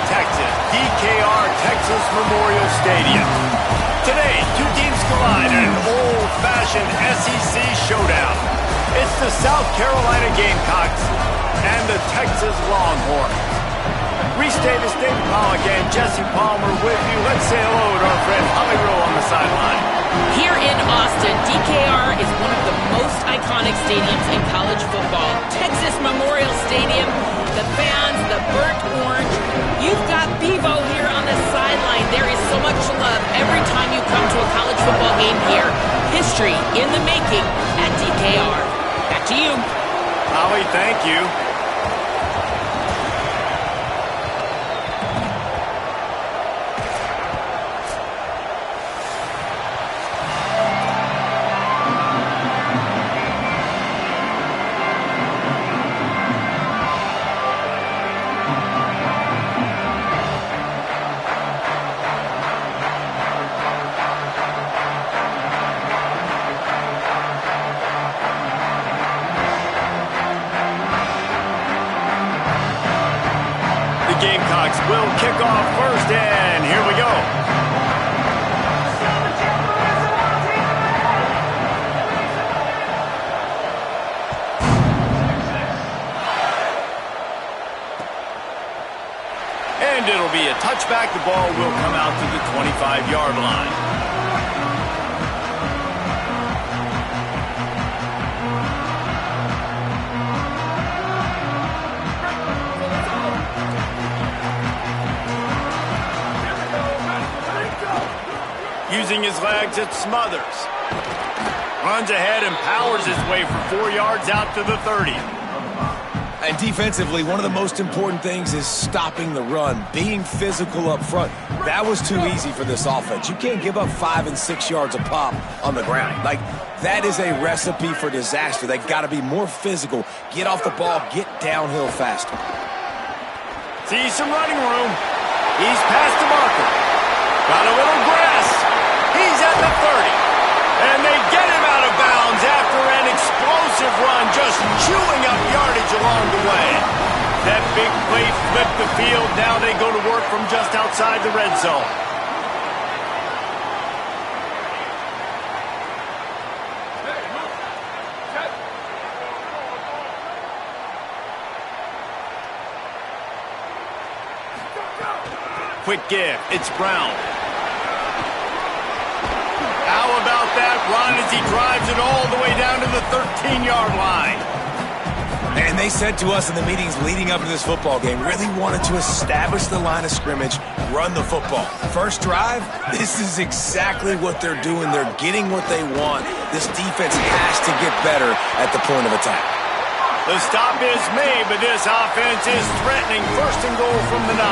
Texas, DKR Texas Memorial Stadium. Today, two teams collide in an old-fashioned SEC showdown. It's the South Carolina Gamecocks and the Texas Longhorns. Reese Davis, David Pollock, and Jesse Palmer with you. Let's say hello to our friend Holly Rowe on the sideline. Here in Austin, DKR is one of the most iconic stadiums in college football. Texas Memorial Stadium, the fans, the burnt orange. You've got Bevo here on the sideline. There is so much love every time you come to a college football game here. History in the making at DKR. Back to you. Holly, thank you. Gamecocks will kick off first, and here we go. And it'll be a touchback. The ball will come out to the 25-yard line. Using his legs, it Smothers. Runs ahead and powers his way for 4 yards out to the 30. And defensively, one of the most important things is stopping the run, being physical up front. That was too easy for this offense. You can't give up 5 and 6 yards a pop on the ground. Like, that is a recipe for disaster. They got to be more physical, get off the ball, get downhill faster. See some running room. He's past the marker. Got a little grass. He's at the 30. And they get him out of bounds after an explosive run, just chewing up yardage along the way. That big play flipped the field. Now they go to work from just outside the red zone. Quick give. It's Brown. How about that run as he drives it all the way down to the 13-yard line? And they said to us in the meetings leading up to this football game, really wanted to establish the line of scrimmage, run the football. First drive, this is exactly what they're doing. They're getting what they want. This defense has to get better at the point of attack. The stop is made, but this offense is threatening. First and goal from the 9.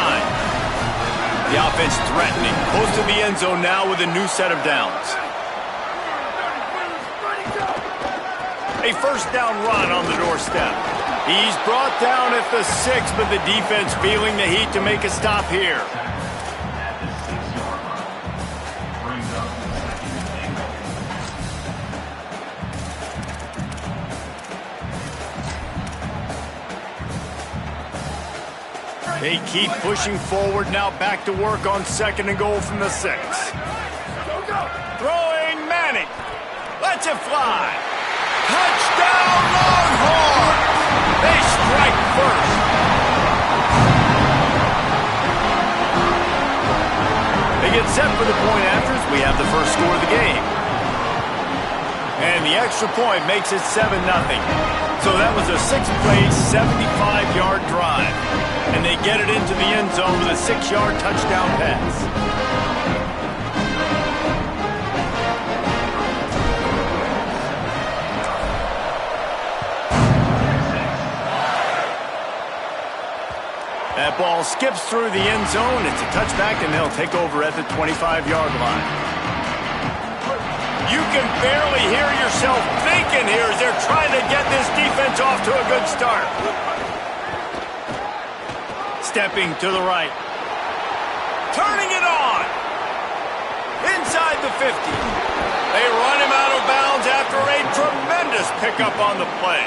The offense threatening. Close to the end zone now with a new set of downs. A first down run on the doorstep. He's brought down at the 6, but the defense feeling the heat to make a stop here. They keep pushing forward, now back to work on second and goal from the 6. Throwing Manning. Lets it fly. Touchdown Longhorn! They strike first. They get set for the point afters. We have the first score of the game. And the extra point makes it 7-0. So that was a 6-play, 75-yard drive. And they get it into the end zone with a 6-yard touchdown pass. That ball skips through the end zone. It's a touchback, and they'll take over at the 25-yard line. You can barely hear yourself thinking here as they're trying to get this defense off to a good start. Stepping to the right. Turning it on. Inside the 50. They run him out of bounds after a tremendous pickup on the play.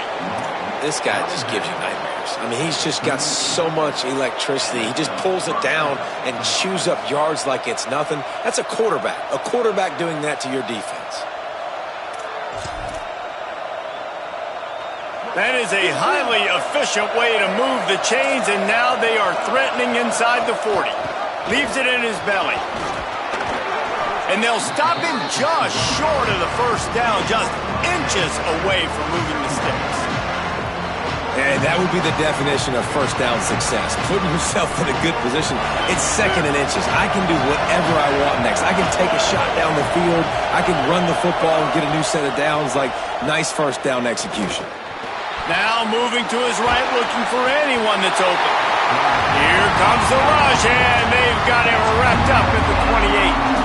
This guy just gives you nightmares. I mean, he's just got so much electricity. He just pulls it down and chews up yards like it's nothing. That's a quarterback. A quarterback doing that to your defense. That is a highly efficient way to move the chains, and now they are threatening inside the 40. Leaves it in his belly. And they'll stop him just short of the first down, just inches away from moving the sticks. And that would be the definition of first down success. Putting yourself in a good position. It's second and inches. I can do whatever I want next. I can take a shot down the field. I can run the football and get a new set of downs. Like, nice first down execution. Now moving to his right, looking for anyone that's open. Here comes the rush, and they've got him wrapped up at the 28.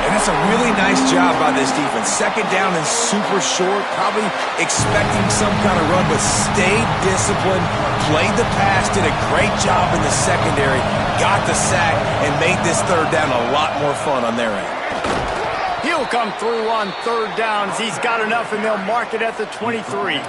And that's a really nice job by this defense. Second down and super short, probably expecting some kind of run, but stayed disciplined, played the pass, did a great job in the secondary, got the sack, and made this third down a lot more fun on their end. He'll come through on third downs. He's got enough, and they'll mark it at the 23.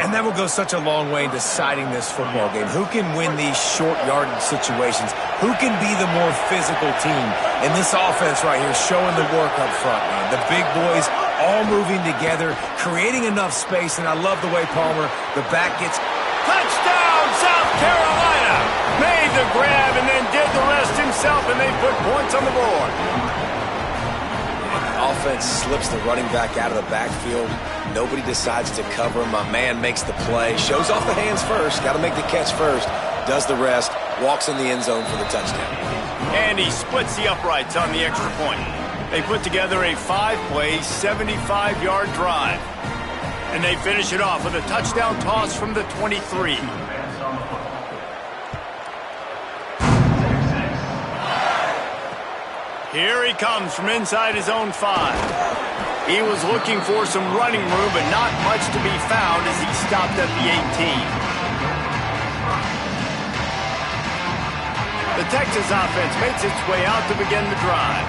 And that will go such a long way in deciding this football game. Who can win these short yardage situations? Who can be the more physical team? And this offense right here showing the work up front, man. The big boys all moving together, creating enough space. And I love the way Palmer, the back gets... Touchdown, South Carolina! Made the grab and then did the rest himself, and they put points on the board. Offense slips the running back out of the backfield. Nobody decides to cover him. My man makes the play. Shows off the hands first. Got to make the catch first. Does the rest. Walks in the end zone for the touchdown. And he splits the uprights on the extra point. They put together a 5-play, 75-yard drive. And they finish it off with a touchdown toss from the 23. Here he comes from inside his own 5. He was looking for some running room, but not much to be found as he stopped at the 18. The Texas offense makes its way out to begin the drive.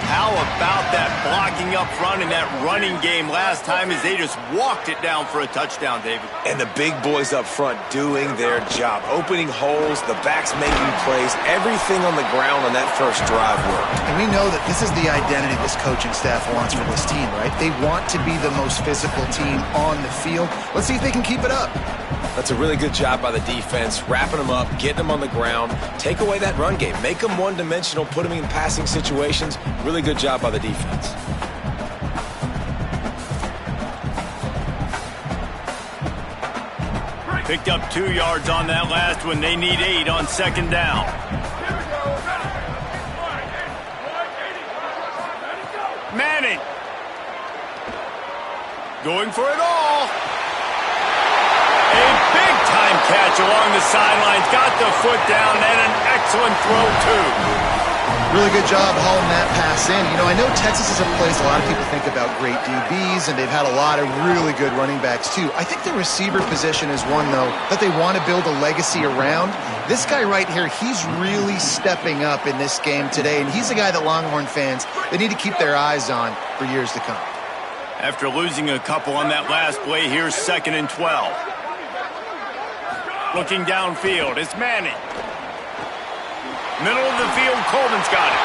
How about that blocking up front and that running game last time as they just walked it down for a touchdown, David? And the big boys up front doing their job. Opening holes, the backs making plays, everything on the ground on that first drive worked. And we know that this is the identity this coaching staff wants for this team, right? They want to be the most physical team on the field. Let's see if they can keep it up. That's a really good job by the defense, wrapping them up, getting them on the ground, take away that run game, make them one-dimensional, put them in passing situations. Really good job by the defense. Picked up 2 yards on that last one. They need 8 on second down. Manning. Going for it all. A big-time catch along the sidelines. Got the foot down and an excellent throw, too. Really good job hauling that pass in. You know, I know Texas is a place a lot of people think about great DBs, and they've had a lot of really good running backs, too. I think the receiver position is one, though, that they want to build a legacy around. This guy right here, he's really stepping up in this game today, and he's a guy that Longhorn fans, they need to keep their eyes on for years to come. After losing a couple on that last play, here's 2nd and 12. Looking downfield, it's Manning. Middle of the field, Coleman's got it.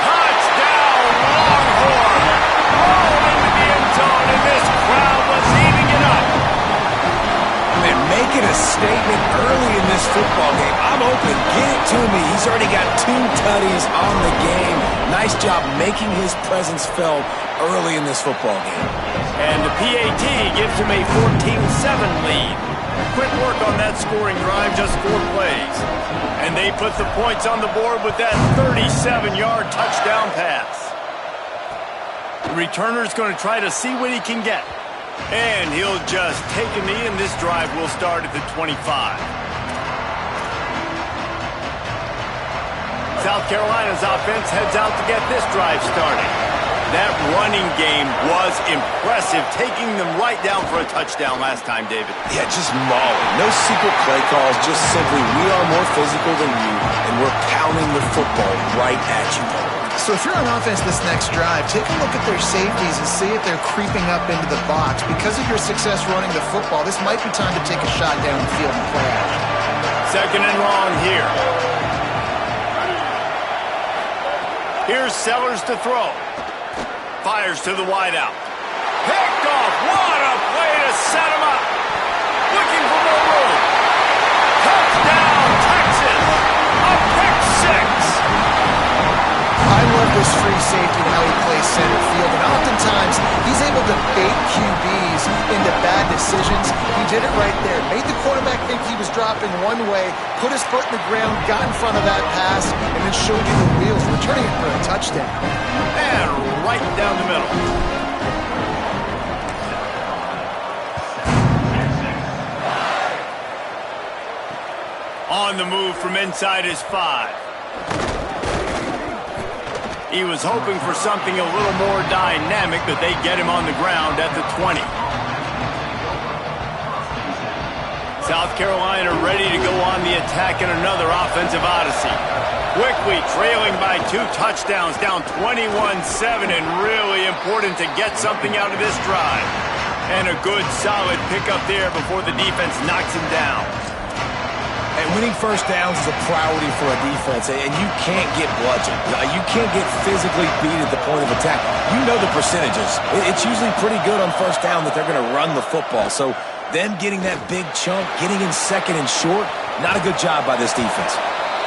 Touchdown, Longhorn! Rolled into the end zone, and this crowd was eating it up. They're making a statement early in this football game. I'm open. Get it to me. He's already got 2 tutties on the game. Nice job making his presence felt early in this football game. And the PAT gives him a 14-7 lead. Quick work on that scoring drive, just 4 plays. And they put the points on the board with that 37-yard touchdown pass. The returner's going to try to see what he can get. And he'll just take a knee, and this drive will start at the 25. South Carolina's offense heads out to get this drive started. That running game was impressive, taking them right down for a touchdown last time, David. Yeah, just mauling. No secret play calls, just simply we are more physical than you, and we're pounding the football right at you. So if you're on offense this next drive, take a look at their safeties and see if they're creeping up into the box. Because of your success running the football, this might be time to take a shot down the field and play action. Second and long here. Here's Sellers to throw. Fires to the wideout. Picked off. What a play to set him up. Looking for more room. Touchdown, Texas. A pick six. I love this free safety and how he plays center field. And oftentimes, he's able to bait QBs into bad decisions. He did it right there. Made the quarterback think he was dropping one way, put his foot in the ground, got in front of that pass, and then showed you the wheels, returning it for a touchdown. And right down the middle. On the move from inside his 5. He was hoping for something a little more dynamic, but they get him on the ground at the 20. South Carolina ready to go on the attack in another offensive odyssey. Quickly trailing by 2 touchdowns, down 21-7, and really important to get something out of this drive. And a good, solid pickup there before the defense knocks him down. And winning first downs is a priority for a defense, and you can't get bludgeoned. You can't get physically beat at the point of attack. You know the percentages. It's usually pretty good on first down that they're going to run the football. So them getting that big chunk, getting in second and short, not a good job by this defense.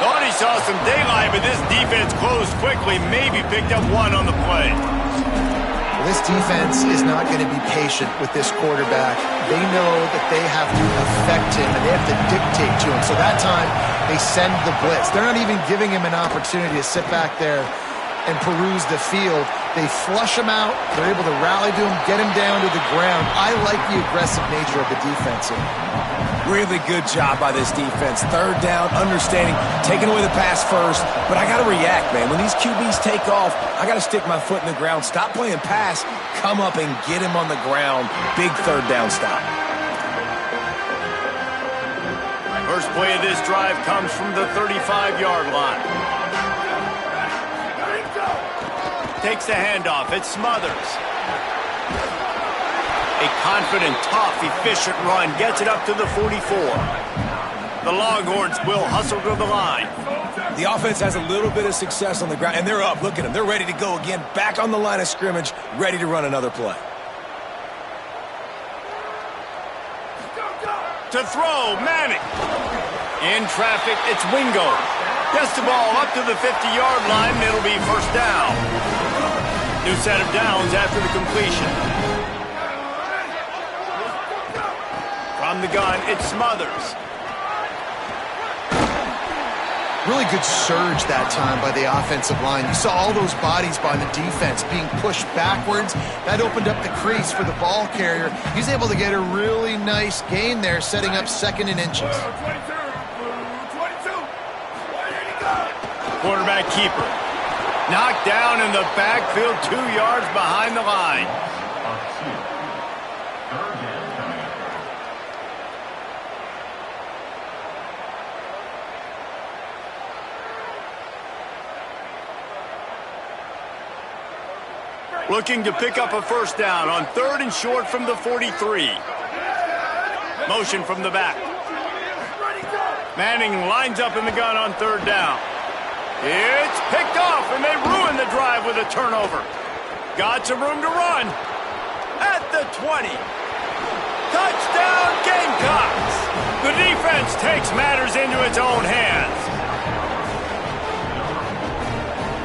Thought he saw some daylight, but this defense closed quickly, maybe picked up 1 on the play. Well, this defense is not going to be patient with this quarterback. They know that they have to affect him and they have to dictate to him. So that time, they send the blitz. They're not even giving him an opportunity to sit back there and peruse the field. They flush him out. They're able to rally to him, get him down to the ground. I like the aggressive nature of the defense here. Really good job by this defense. Third down, understanding, taking away the pass first. But I got to react, man. When these QBs take off, I got to stick my foot in the ground, stop playing pass, come up and get him on the ground. Big third down stop. First play of this drive comes from the 35-yard line. Takes the handoff. It's Smothers. A confident, tough, efficient run. Gets it up to the 44. The Longhorns will hustle to the line. The offense has a little bit of success on the ground, and they're up. Look at them. They're ready to go again. Back on the line of scrimmage, ready to run another play. To throw, Manning. In traffic, it's Wingo. Gets the ball up to the 50-yard line, and it'll be first down. New set of downs after the completion. From the gun, it's Smothers. Really good surge that time by the offensive line. You saw all those bodies by the defense being pushed backwards. That opened up the crease for the ball carrier. He's able to get a really nice gain there, setting up second and inches. Quarterback keeper. Knocked down in the backfield, 2 yards behind the line. Looking to pick up a first down on 3rd and short from the 43. Motion from the back. Manning lines up in the gun on 3rd down. It's picked off, and they ruin the drive with a turnover. Got some room to run. At the 20. Touchdown, Gamecocks! The defense takes matters into its own hands.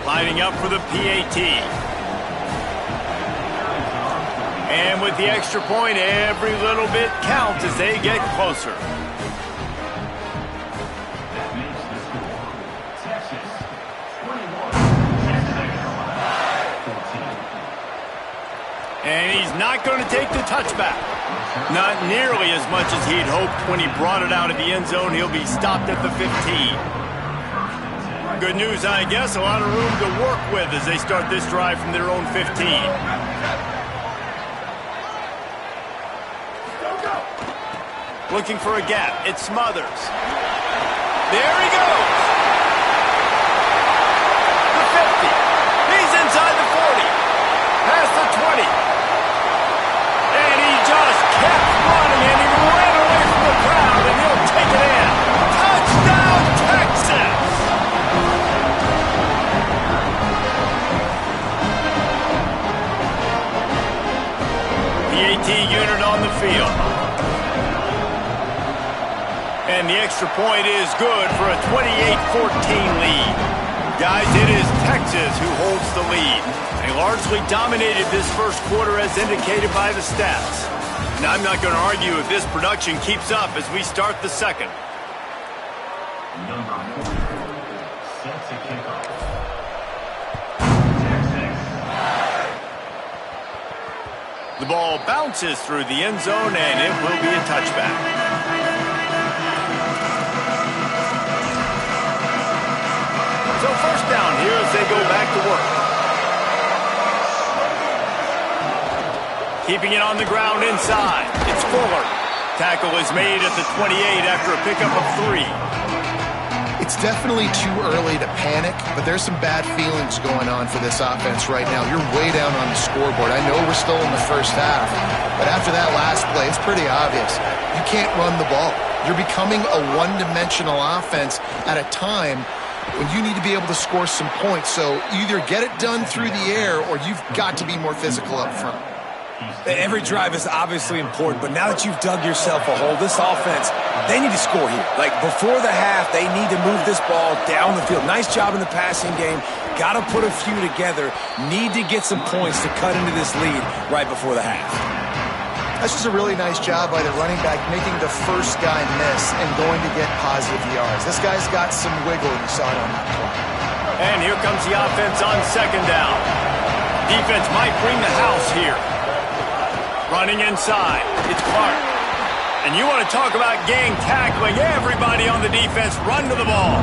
Lining up for the PAT. And with the extra point, every little bit counts as they get closer. And he's not going to take the touchback. Not nearly as much as he'd hoped when he brought it out of the end zone. He'll be stopped at the 15. Good news, I guess. A lot of room to work with as they start this drive from their own 15. Looking for a gap. It's Smothers. There he goes. The 50. extra point is good for a 28-14 lead. Guys, it is Texas who holds the lead. They largely dominated this first quarter as indicated by the stats. And I'm not going to argue if this production keeps up as we start the second. Number 4, set to kick off. The ball bounces through the end zone, and it will be a touchback. So first down here as they go back to work. Keeping it on the ground inside. It's Fuller. Tackle is made at the 28 after a pickup of 3. It's definitely too early to panic, but there's some bad feelings going on for this offense right now. You're way down on the scoreboard. I know we're still in the first half, but after that last play, it's pretty obvious. You can't run the ball. You're becoming a one-dimensional offense at a time when you need to be able to score some points. So either get it done through the air or you've got to be more physical up front. Every drive is obviously important, but now that you've dug yourself a hole, this offense, they need to score here. Like, before the half, they need to move this ball down the field. Nice job in the passing game. Got to put a few together. Need to get some points to cut into this lead right before the half. That's just a really nice job by the running back, making the first guy miss and going to get positive yards. This guy's got some wiggle, you saw it on that play. And here comes the offense on second down. Defense might bring the house here. Running inside, it's Clark. And you want to talk about gang tackling. Everybody on the defense run to the ball.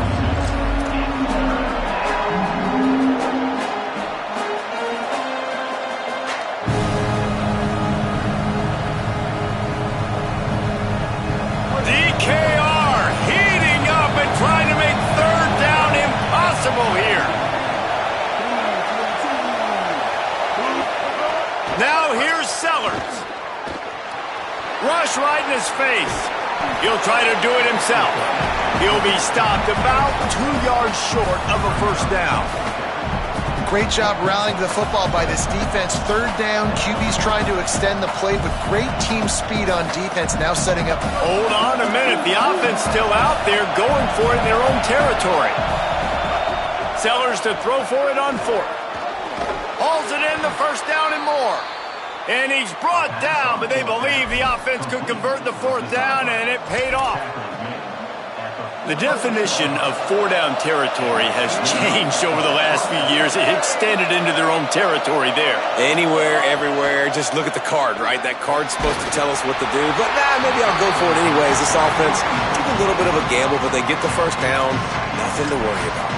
DKR heating up and trying to make third down impossible here. Now here's Sellers. Rush right in his face. He'll try to do it himself. He'll be stopped about 2 yards short of a first down. Great job rallying the football by this defense. Third down, QB's trying to extend the play, but great team speed on defense now setting up. Hold on a minute. The offense still out there going for it in their own territory. Sellers to throw for it on 4th. Hauls it in, the first down and more. And he's brought down, but they believe the offense could convert the 4th down, and it paid off. The definition of 4-down territory has changed over the last few years. It extended into their own territory there. Anywhere, everywhere, just look at the card, right? That card's supposed to tell us what to do, but maybe I'll go for it anyways. This offense took a little bit of a gamble, but they get the first down. Nothing to worry about.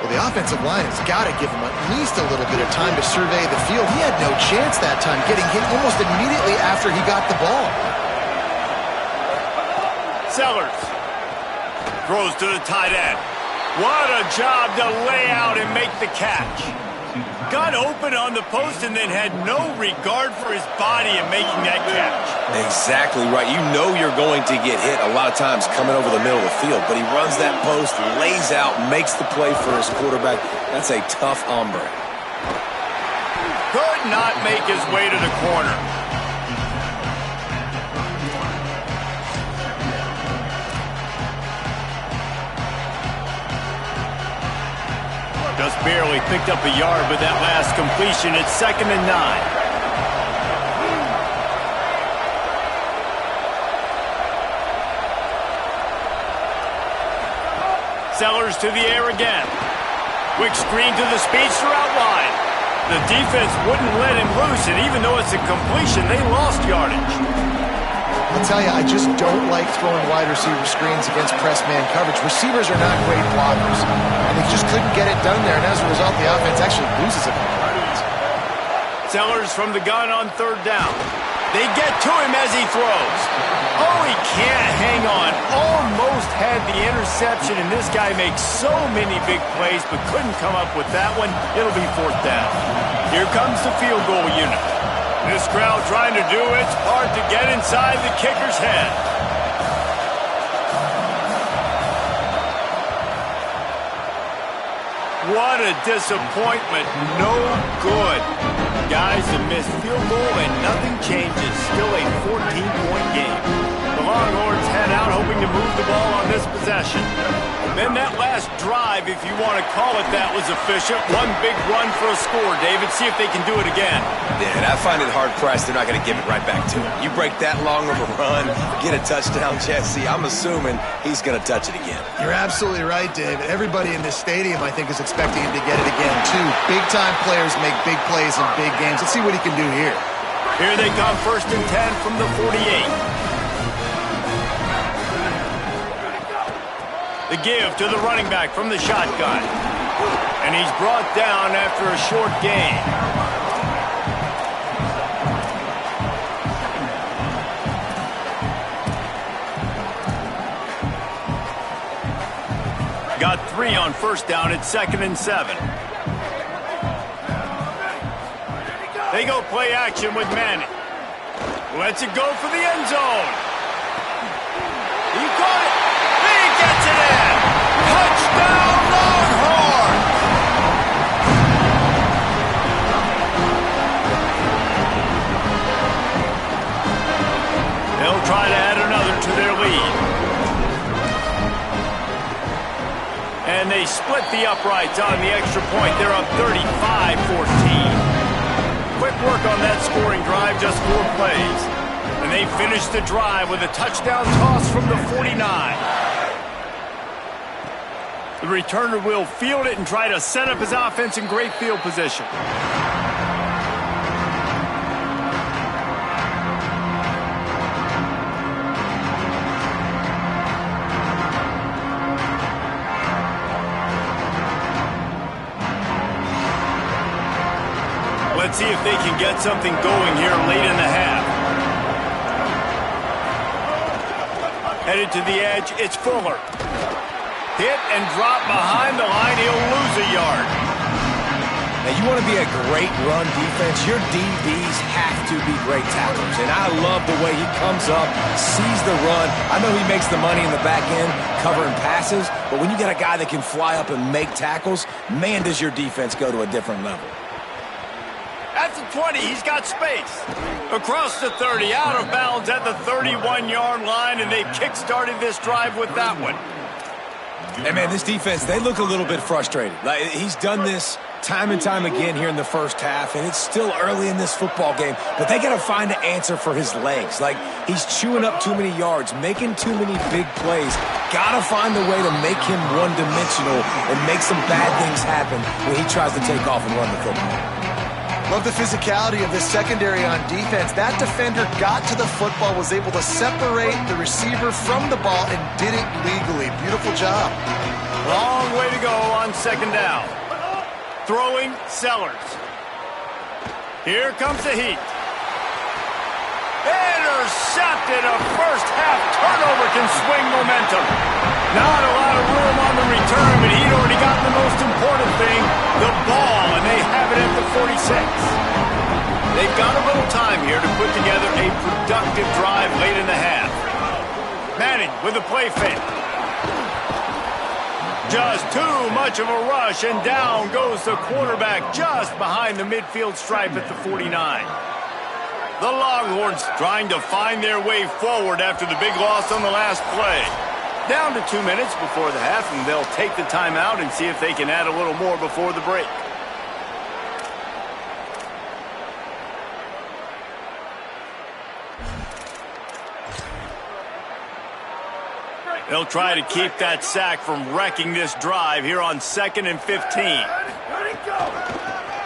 Well, the offensive line has got to give him at least a little bit of time to survey the field. He had no chance that time, getting hit almost immediately after he got the ball. Sellers throws to the tight end. What a job to lay out and make the catch. Got open on the post and then had no regard for his body in making that catch. Exactly right. You know you're going to get hit a lot of times coming over the middle of the field, but he runs that post, lays out, makes the play for his quarterback. That's a tough hombre. Could not make his way to the corner. Just barely picked up a yard with that last completion. It's 2nd and 9. Sellers to the air again. Quick screen to the speedster out wide. The defense wouldn't let him loose, and even though it's a completion, they lost yardage. I'll tell you, I just don't like throwing wide receiver screens against press man coverage. Receivers are not great blockers, and they just couldn't get it done there, and as a result, the offense actually loses it. Sellers from the gun on 3rd down. They get to him as he throws. Oh, he can't hang on. Almost had the interception, and this guy makes so many big plays, but couldn't come up with that one. It'll be 4th down. Here comes the field goal unit. This crowd trying to do its part to get inside the kicker's head. What a disappointment. No good. Guys, a missed field goal and nothing changes. Still a 14-point game. The Longhorns head out, hoping to move the ball on this possession. Then that last drive, if you want to call it that, was efficient. One big run for a score, David. See if they can do it again. Yeah, and I find it hard-pressed they're not going to give it right back to him. You break that long of a run, get a touchdown, Jesse, I'm assuming he's going to touch it again. You're absolutely right, David. Everybody in this stadium, I think, is expecting him to get it again, too. Big-time players make big plays in big games. Let's see what he can do here. Here they come, 1st and 10 from the 48. The give to the running back from the shotgun. And he's brought down after a short gain. Got 3 on 1st down at 2nd and 7. They go play action with Manning. Lets it go for the end zone. He caught it. He gets it in. Touchdown, Longhorns! They'll try to add another to their lead. And they split the uprights on the extra point. They're up 35-14. Quick work on that scoring drive, just 4 plays. And they finish the drive with a touchdown toss from the 49. The returner will field it and try to set up his offense in great field position. Let's see if they can get something going here late in the half. Headed to the edge, it's Fuller. Hit and drop behind the line, he'll lose a yard. Now, you want to be a great run defense, your DBs have to be great tacklers. And I love the way he comes up, sees the run. I know he makes the money in the back end covering passes, but when you got a guy that can fly up and make tackles, man, does your defense go to a different level. At the 20, he's got space. Across the 30, out of bounds at the 31-yard line, and they've kick-started this drive with that one. Hey, man, this defense, they look a little bit frustrated. Like, he's done this time and time again here in the first half, and it's still early in this football game, but they got to find an answer for his legs. Like, he's chewing up too many yards, making too many big plays. Got to find a way to make him one-dimensional and make some bad things happen when he tries to take off and run the football. Love the physicality of this secondary on defense. That defender got to the football, was able to separate the receiver from the ball, and did it legally. Beautiful job. Long way to go on 2nd down. Throwing, Sellers. Here comes the heat. Intercepted. A first-half turnover can swing momentum. Not a lot of room on the return, but he'd already gotten the most important thing, the ball, and they have it at the 46. They've got a little time here to put together a productive drive late in the half. Manning with a play fake. Just too much of a rush, and down goes the quarterback just behind the midfield stripe at the 49. The Longhorns trying to find their way forward after the big loss on the last play. Down to 2 minutes before the half, and they'll take the timeout and see if they can add a little more before the break. They'll try to keep that sack from wrecking this drive here on 2nd and 15.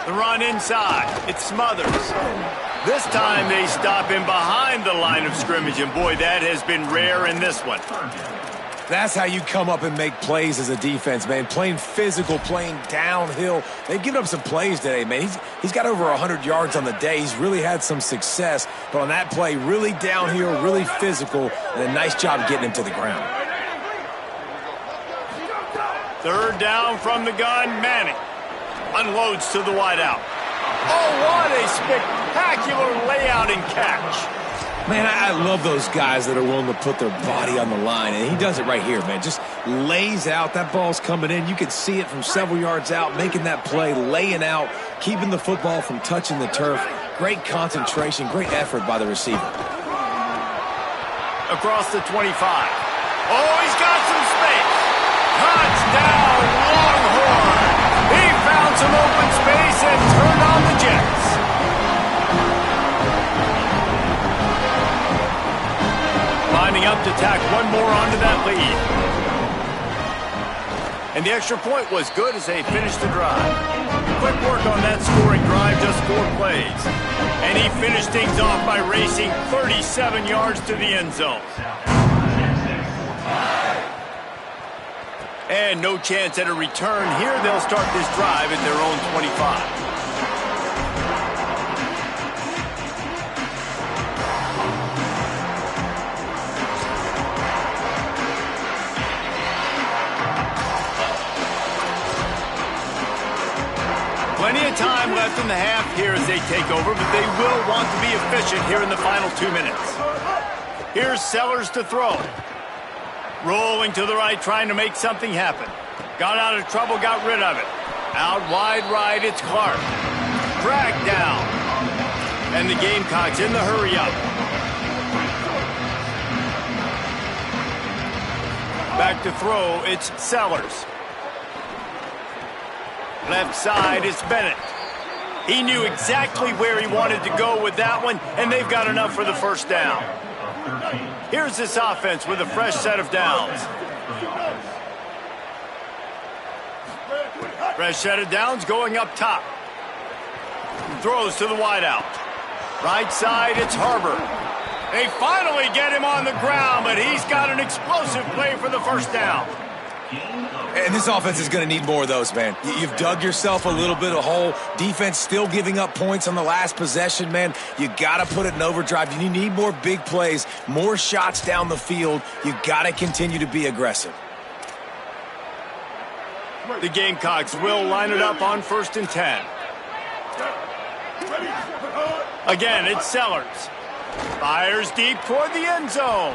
The run inside. It Smothers. This time they stop him behind the line of scrimmage, and boy, that has been rare in this one. That's how you come up and make plays as a defense, man. Playing physical, playing downhill. They've given up some plays today, man. He's got over 100 yards on the day. He's really had some success. But on that play, really downhill, really physical, and a nice job getting him to the ground. 3rd down from the gun, Manning. Unloads to the wideout. Oh, what a spectacular layout and catch. Man, I love those guys that are willing to put their body on the line, and he does it right here, man. Just lays out. That ball's coming in. You can see it from several yards out, making that play, laying out, keeping the football from touching the turf. Great concentration, great effort by the receiver. across the 25. Oh, he's got some space. Touchdown, Longhorn. He found some open space and turned on the Jets. Lining up to tack one more onto that lead. And the extra point was good as they finished the drive. Quick work on that scoring drive, just 4 plays. And he finished things off by racing 37 yards to the end zone. And no chance at a return here. They'll start this drive at their own 25. Plenty of time left in the half here as they take over, but they will want to be efficient here in the final 2 minutes. Here's Sellers to throw. Rolling to the right, trying to make something happen. Got out of trouble, got rid of it. Out wide right, it's Clark. Dragged down. And the Gamecocks in the hurry up. Back to throw, it's Sellers. Left side is Bennett. He knew exactly where he wanted to go with that one, and they've got enough for the first down. Here's this offense with a fresh set of downs. Fresh set of downs going up top. Throws to the wideout. Right side, it's Harbor. They finally get him on the ground, but he's got an explosive play for the first down. And this offense is going to need more of those, man. You've dug yourself a little bit of a hole. Defense still giving up points on the last possession, man. You got to put it in overdrive. You need more big plays, more shots down the field. You got to continue to be aggressive. The Gamecocks will line it up on 1st and 10. Again, it's Sellers. Fires deep toward the end zone.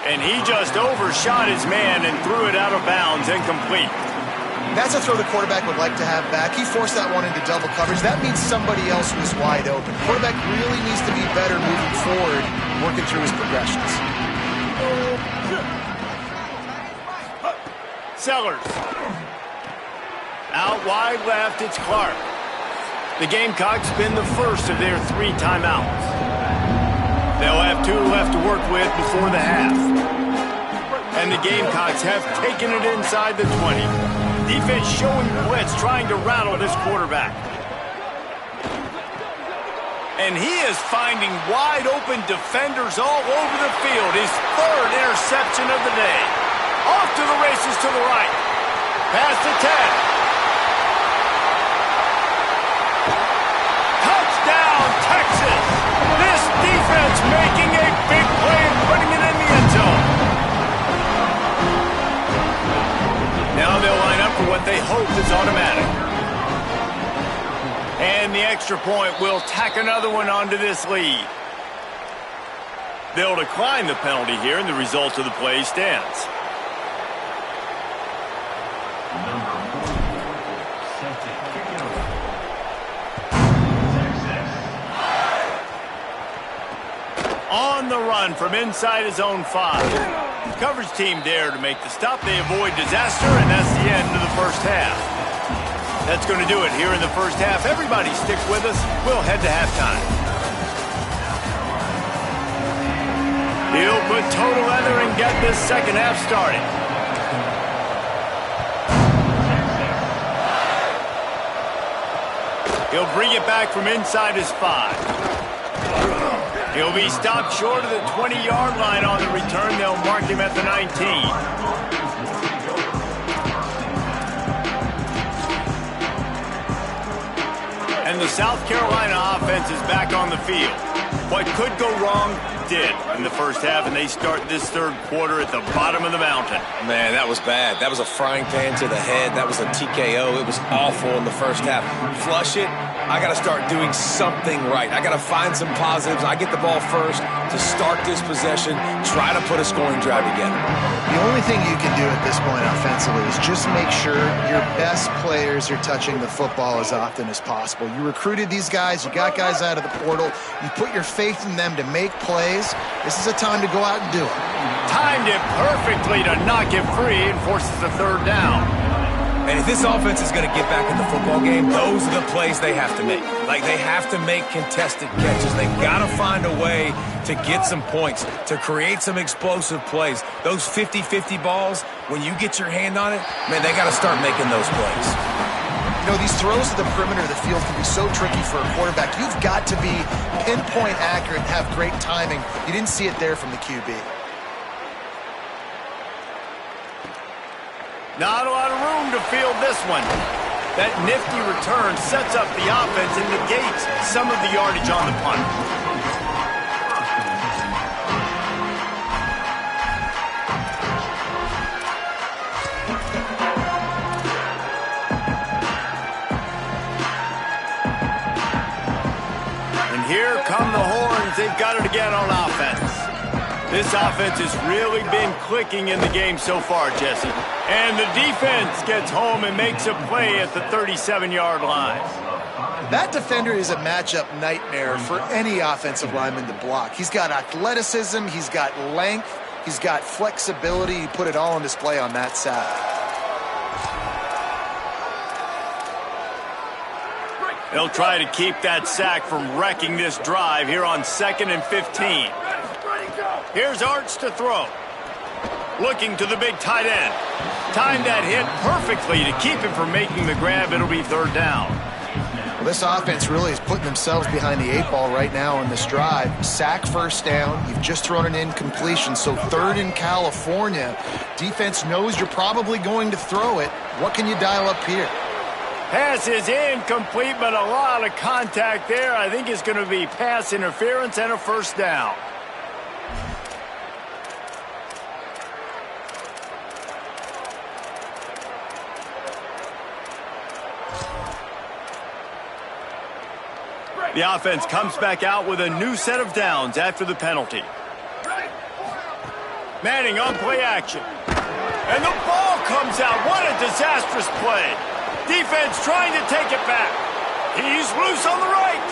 And he just overshot his man and threw it out of bounds, incomplete. That's a throw the quarterback would like to have back. He forced that one into double coverage. That means somebody else was wide open. Quarterback really needs to be better moving forward, working through his progressions. Sellers. Out wide left, it's Clark. The Gamecocks spin the first of their 3 timeouts. They'll have 2 left to work with before the half. And the Gamecocks have taken it inside the 20. Defense showing blitz, trying to rattle this quarterback. And he is finding wide open defenders all over the field. His 3rd interception of the day. Off to the races to the right. Pass to 10. Touchdown, Texas! This defense making a big play and putting it in the end zone. Now they'll line up for what they hope is automatic. And the extra point will tack another one onto this lead. They'll decline the penalty here, and the result of the play stands. On the run from inside his own 5. Coverage team there to make the stop. They avoid disaster, and that's the end of the first half. That's going to do it here in the first half. Everybody stick with us. We'll head to halftime. He'll put total leather and get this second half started. He'll bring it back from inside his 5. He'll be stopped short of the 20-yard line on the return. They'll mark him at the 19. And the South Carolina offense is back on the field. What could go wrong did in the first half, and they start this 3rd quarter at the bottom of the mountain. Man, that was bad. That was a frying pan to the head. That was a TKO. It was awful in the first half. Flush it. I got to start doing something right. I got to find some positives. I get the ball first. to start this possession, try to put a scoring drive together. The only thing you can do at this point offensively is just make sure your best players are touching the football as often as possible. You recruited these guys, you got guys out of the portal, you put your faith in them to make plays. This is a time to go out and do it. Timed it perfectly to knock it free and forces the third down. And if this offense is going to get back in the football game, those are the plays they have to make. Like, they have to make contested catches. They've got to find a way to get some points, to create some explosive plays. Those 50-50 balls, when you get your hand on it, man, they got to start making those plays. You know, these throws to the perimeter of the field can be so tricky for a quarterback. You've got to be pinpoint accurate and have great timing. You didn't see it there from the QB. Not a lot of room to field this one. That nifty return sets up the offense and negates some of the yardage on the punt. And here come the horns. They've got it again on offense. This offense has really been clicking in the game so far, Jesse. And the defense gets home and makes a play at the 37-yard line. That defender is a matchup nightmare for any offensive lineman to block. He's got athleticism, he's got length, he's got flexibility. He put it all on display on that side. They'll try to keep that sack from wrecking this drive here on 2nd and 15. Here's Arch to throw. Looking to the big tight end. Timed that hit perfectly to keep him from making the grab. It'll be third down. Well, this offense really is putting themselves behind the 8-ball right now on this drive. Sack first down. You've just thrown an incompletion, so third in California. Defense knows you're probably going to throw it. What can you dial up here? Pass is incomplete, but a lot of contact there. I think it's going to be pass interference and a first down. The offense comes back out with a new set of downs after the penalty. Manning on play action. And the ball comes out. What a disastrous play. Defense trying to take it back. He's loose on the right.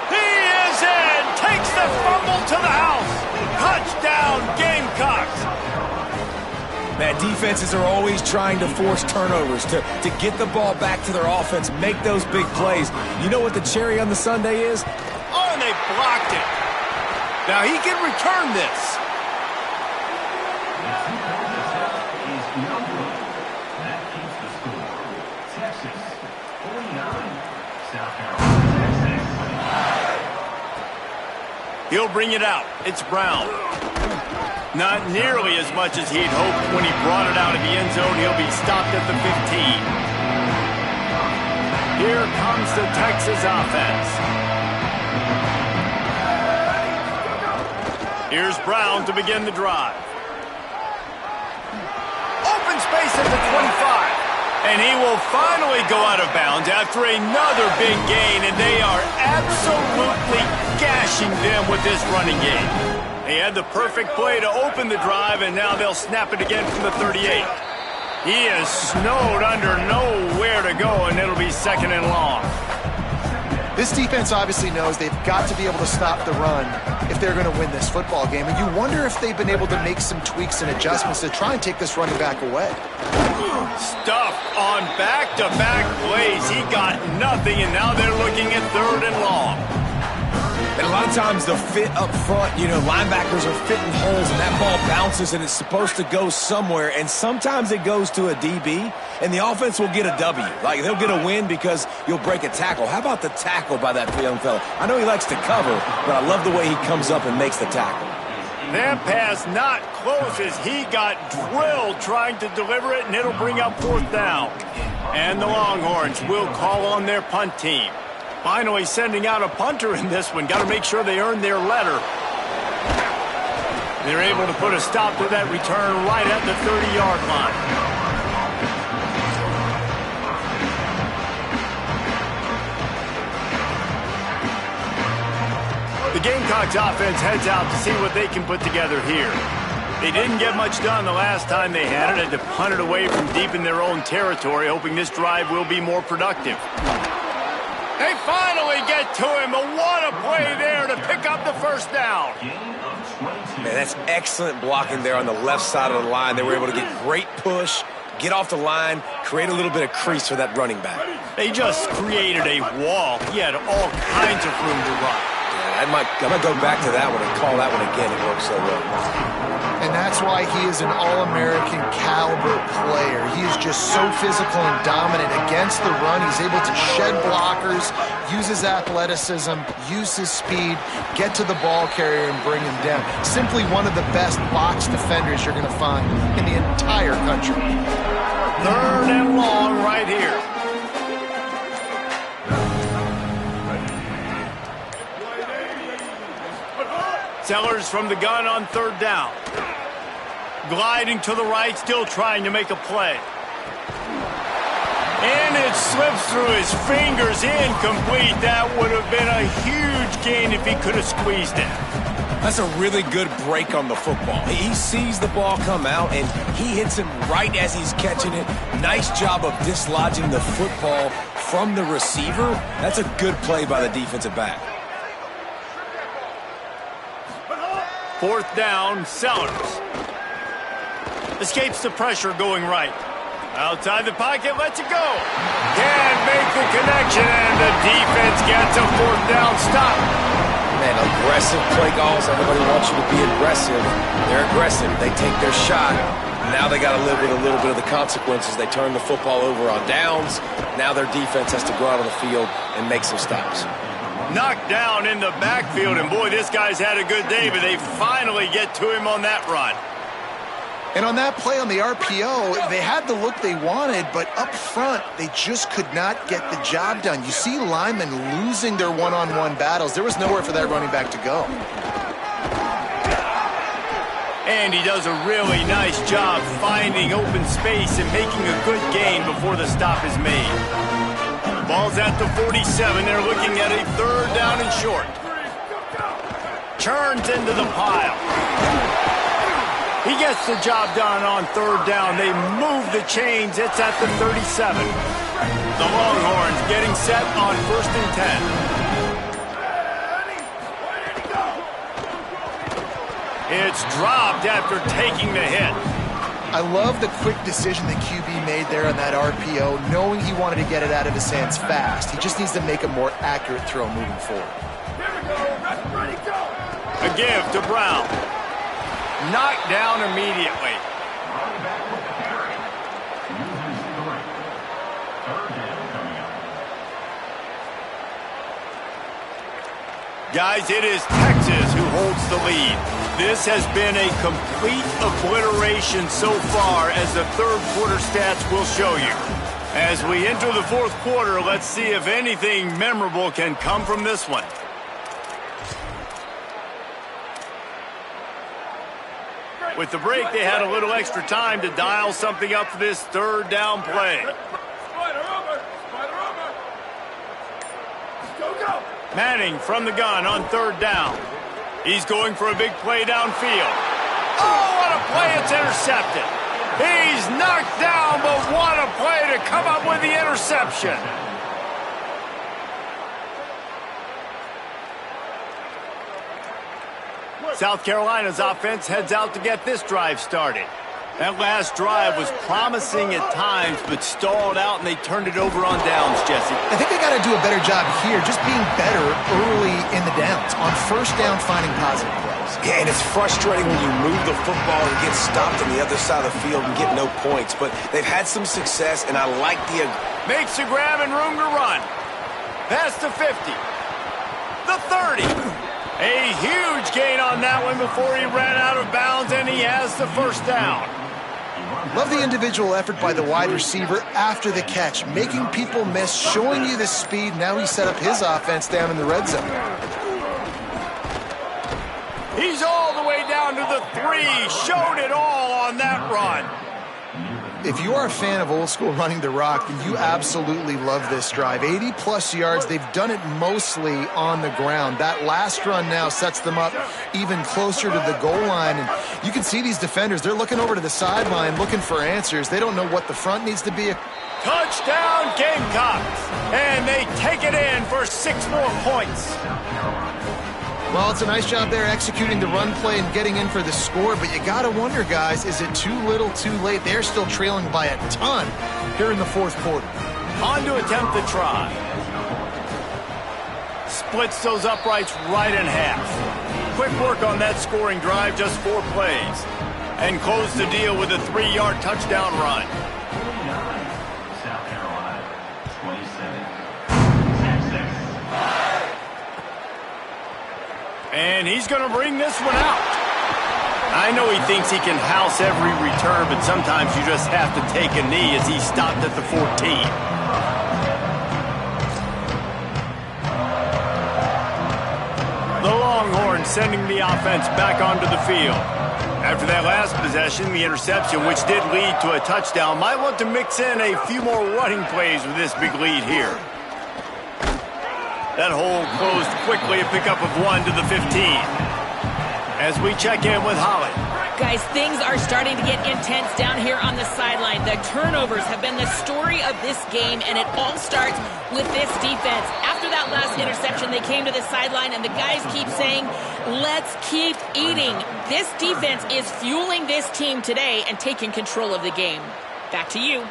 He is in. Takes the fumble to the house. Touchdown, Gamecocks. Man, defenses are always trying to force turnovers, to get the ball back to their offense, make those big plays. You know what the cherry on the sundae is? Oh, and they blocked it. Now he can return this. He'll bring it out. It's Brown. Not nearly as much as he'd hoped when he brought it out of the end zone. He'll be stopped at the 15. Here comes the Texas offense. Here's Brown to begin the drive. Open space at the 25. And he will finally go out of bounds after another big gain, and they are absolutely gashing them with this running game. They had the perfect play to open the drive, and now they'll snap it again from the 38. He is snowed under, nowhere to go, and it'll be 2nd and long. This defense obviously knows they've got to be able to stop the run if they're going to win this football game. And you wonder if they've been able to make some tweaks and adjustments to try and take this running back away. Stuffed on back-to-back plays. He got nothing, and now they're looking at 3rd and long. And a lot of times the fit up front, you know, linebackers are fitting holes and that ball bounces and it's supposed to go somewhere. And sometimes it goes to a DB and the offense will get a W. Like they'll get a win because you'll break a tackle. How about the tackle by that young fella? I know he likes to cover, but I love the way he comes up and makes the tackle. That pass not close as he got drilled trying to deliver it, and it'll bring up 4th down. And the Longhorns will call on their punt team. Finally sending out a punter in this one. Got to make sure they earn their letter. They're able to put a stop to that return right at the 30-yard line. The Gamecocks offense heads out to see what they can put together here. They didn't get much done the last time they had it, had to punt it away from deep in their own territory, hoping this drive will be more productive. They finally get to him, but what a play there to pick up the first down. Man, that's excellent blocking there on the left side of the line. They were able to get great push, get off the line, create a little bit of crease for that running back. They just created a wall. He had all kinds of room to run. Yeah, I might go back to that one and call that one again. It worked so well. And that's why he is an All-American caliber player. He is just so physical and dominant against the run. He's able to shed blockers, use his athleticism, use his speed, get to the ball carrier and bring him down. Simply one of the best box defenders you're going to find in the entire country. 3rd and long right here. Sellers from the gun on 3rd down. Gliding to the right, still trying to make a play. And it slips through his fingers, incomplete. That would have been a huge gain if he could have squeezed it. That's a really good break on the football. He sees the ball come out, and he hits him right as he's catching it. Nice job of dislodging the football from the receiver. That's a good play by the defensive back. 4th down, Sellers. Escapes the pressure going right. Outside the pocket, lets it go. Can't make the connection, and the defense gets a 4th down stop. Man, aggressive play calls. Everybody wants you to be aggressive. They're aggressive. They take their shot. Now they got to live with a little bit of the consequences. They turn the football over on downs. Now their defense has to go out on the field and make some stops. Knocked down in the backfield, and boy, this guy's had a good day, but they finally get to him on that run. And on that play on the RPO, they had the look they wanted, but up front, they just could not get the job done. You see linemen losing their one-on-one battles. There was nowhere for that running back to go. And he does a really nice job finding open space and making a good gain before the stop is made. Ball's at the 47. They're looking at a 3rd down and short. Churns into the pile. He gets the job done on 3rd down. They move the chains. It's at the 37. The Longhorns getting set on 1st and 10. It's dropped after taking the hit. I love the quick decision the QB made there on that RPO, knowing he wanted to get it out of his hands fast. He just needs to make a more accurate throw moving forward. A give to Brown. Knocked down immediately. Guys, it is Texas who holds the lead. This has been a complete obliteration so far, as the 3rd quarter stats will show you. As we enter the 4th quarter, let's see if anything memorable can come from this one. With the break, they had a little extra time to dial something up for this 3rd down play. Manning from the gun on 3rd down. He's going for a big play downfield. Oh, what a play. It's intercepted. He's knocked down, but what a play to come up with the interception. South Carolina's offense heads out to get this drive started. That last drive was promising at times, but stalled out, and they turned it over on downs, Jesse. I think they got to do a better job here, just being better early in the downs. On 1st down, finding positive plays. Yeah, and it's frustrating when you move the football and get stopped on the other side of the field and get no points. But they've had some success, and I like the... Makes the grab and room to run. Past the 50. The 30. A huge gain on that one before he ran out of bounds, and he has the 1st down. Love the individual effort by the wide receiver after the catch, making people miss, showing you the speed. Now he set up his offense down in the red zone. He's all the way down to the 3, showed it all on that run. If you are a fan of old school running the rock, then you absolutely love this drive. 80-plus yards. They've done it mostly on the ground. That last run now sets them up even closer to the goal line. And you can see these defenders. They're looking over to the sideline, looking for answers. They don't know what the front needs to be. Touchdown Gamecocks! And they take it in for 6 more points. Well, it's a nice job there executing the run play and getting in for the score, but you got to wonder, guys, is it too little, too late? They're still trailing by a ton here in the fourth quarter. On to attempt the try. Splits those uprights right in half. Quick work on that scoring drive, just 4 plays. And close the deal with a 3-yard touchdown run. South Carolina, 27. And he's going to bring this one out. I know he thinks he can house every return, but sometimes you just have to take a knee as he stopped at the 14. The Longhorns sending the offense back onto the field. After that last possession, the interception, which did lead to a touchdown, might want to mix in a few more running plays with this big lead here. That hole closed quickly, a pickup of 1 to the 15. As we check in with Holly. Guys, things are starting to get intense down here on the sideline. The turnovers have been the story of this game, and it all starts with this defense. After that last interception, they came to the sideline, and the guys keep saying, let's keep eating. This defense is fueling this team today and taking control of the game. Back to you.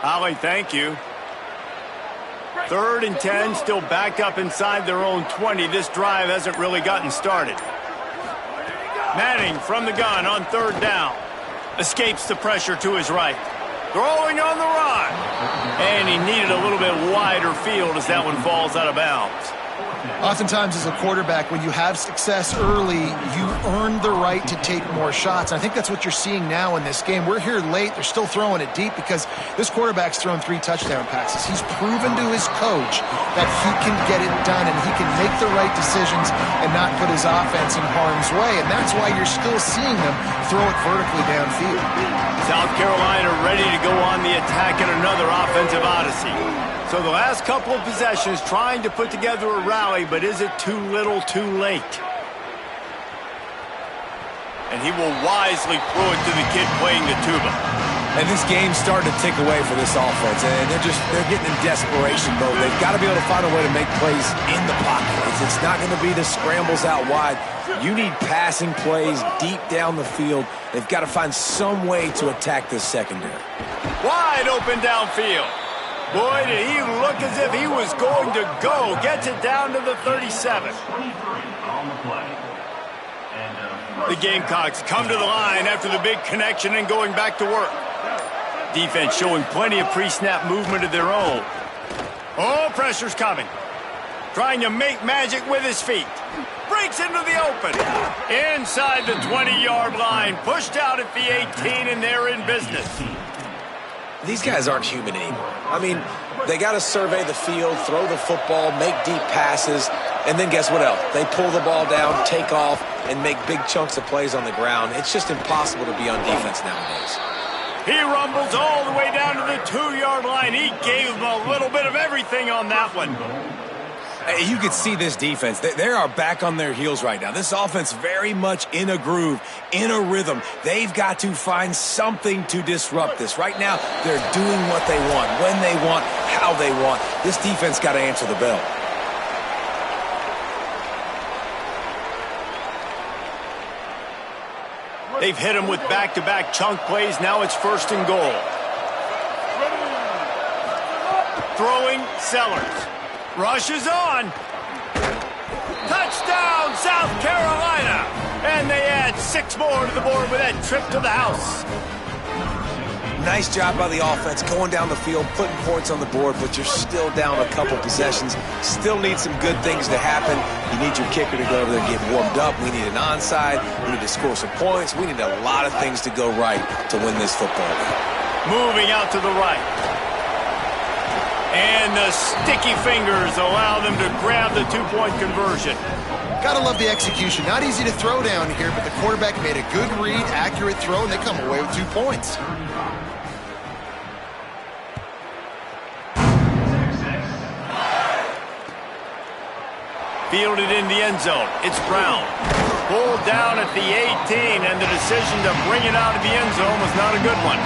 Holly, thank you. 3rd and 10, still backed up inside their own 20. This drive hasn't really gotten started. Manning from the gun on 3rd down. Escapes the pressure to his right. Throwing on the run. And he needed a little bit wider field as that one falls out of bounds. Oftentimes as a quarterback, when you have success early, you earn the right to take more shots. And I think that's what you're seeing now in this game. We're here late. They're still throwing it deep because this quarterback's thrown 3 touchdown passes. He's proven to his coach that he can get it done and he can make the right decisions and not put his offense in harm's way. And that's why you're still seeing them throw it vertically downfield. South Carolina ready to go on the attack in another offensive odyssey. So the last couple of possessions trying to put together a rally, but is it too little, too late? And he will wisely throw it to the kid playing the tuba. And this game's starting to tick away for this offense, and they're getting in desperation mode. They've got to be able to find a way to make plays in the pocket. It's not going to be the scrambles out wide. You need passing plays deep down the field. They've got to find some way to attack this secondary. Wide open downfield. Boy, did he look as if he was going to go. Gets it down to the 37. The Gamecocks come to the line after the big connection and going back to work. Defense showing plenty of pre-snap movement of their own. Oh, pressure's coming. Trying to make magic with his feet. Breaks into the open. Inside the 20-yard line. Pushed out at the 18, and they're in business. These guys aren't human anymore. I mean, they got to survey the field, throw the football, make deep passes, and then guess what else? They pull the ball down, take off, and make big chunks of plays on the ground. It's just impossible to be on defense nowadays. He rumbles all the way down to the 2-yard line. He gave them a little bit of everything on that one. You could see this defense. They are back on their heels right now. This offense very much in a groove, in a rhythm. They've got to find something to disrupt this. Right now, they're doing what they want, when they want, how they want. This defense got to answer the bell. They've hit him with back-to-back chunk plays. Now it's 1st and goal. Throwing Sellers. Rushes on. Touchdown, South Carolina. And they add 6 more to the board with that trip to the house. Nice job by the offense going down the field, putting points on the board, but you're still down a couple possessions. Still need some good things to happen. You need your kicker to go over there and get warmed up. We need an onside. We need to score some points. We need a lot of things to go right to win this football game. Moving out to the right. And the sticky fingers allow them to grab the 2-point conversion. Gotta love the execution. Not easy to throw down here, but the quarterback made a good read, accurate throw, and they come away with 2 points. Fielded in the end zone. It's Brown. Pulled down at the 18, and the decision to bring it out of the end zone was not a good one.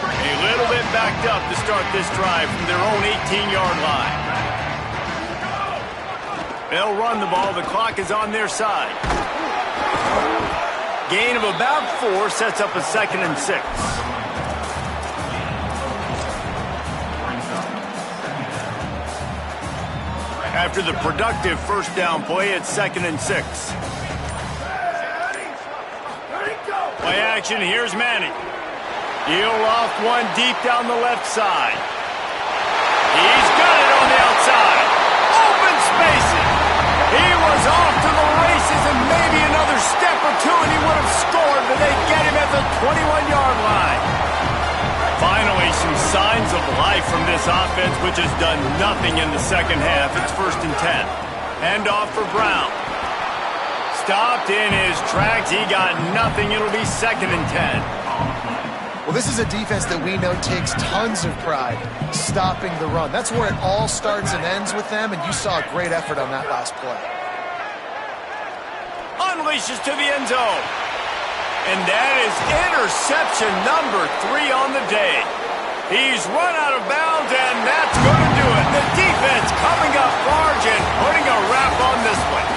A little bit backed up to start this drive from their own 18-yard line. They'll run the ball. The clock is on their side. Gain of about 4 sets up a 2nd and 6. After the productive first down play, it's 2nd and 6. Play action, here's Manning. He'll loft one deep down the left side. He's got it on the outside. Open spaces. He was off to the races, and maybe another step or two and he would have scored, but they get him at the 21-yard line. Finally, some signs of life from this offense, which has done nothing in the second half. It's 1st and 10. Hand off for Brown. Stopped in his tracks. He got nothing. It'll be 2nd and 10. Well, this is a defense that we know takes tons of pride stopping the run. That's where it all starts and ends with them, and you saw a great effort on that last play. Unleashes to the end zone. And that is interception number 3 on the day. He's run out of bounds, and that's going to do it. The defense coming up large and putting a wrap on this one.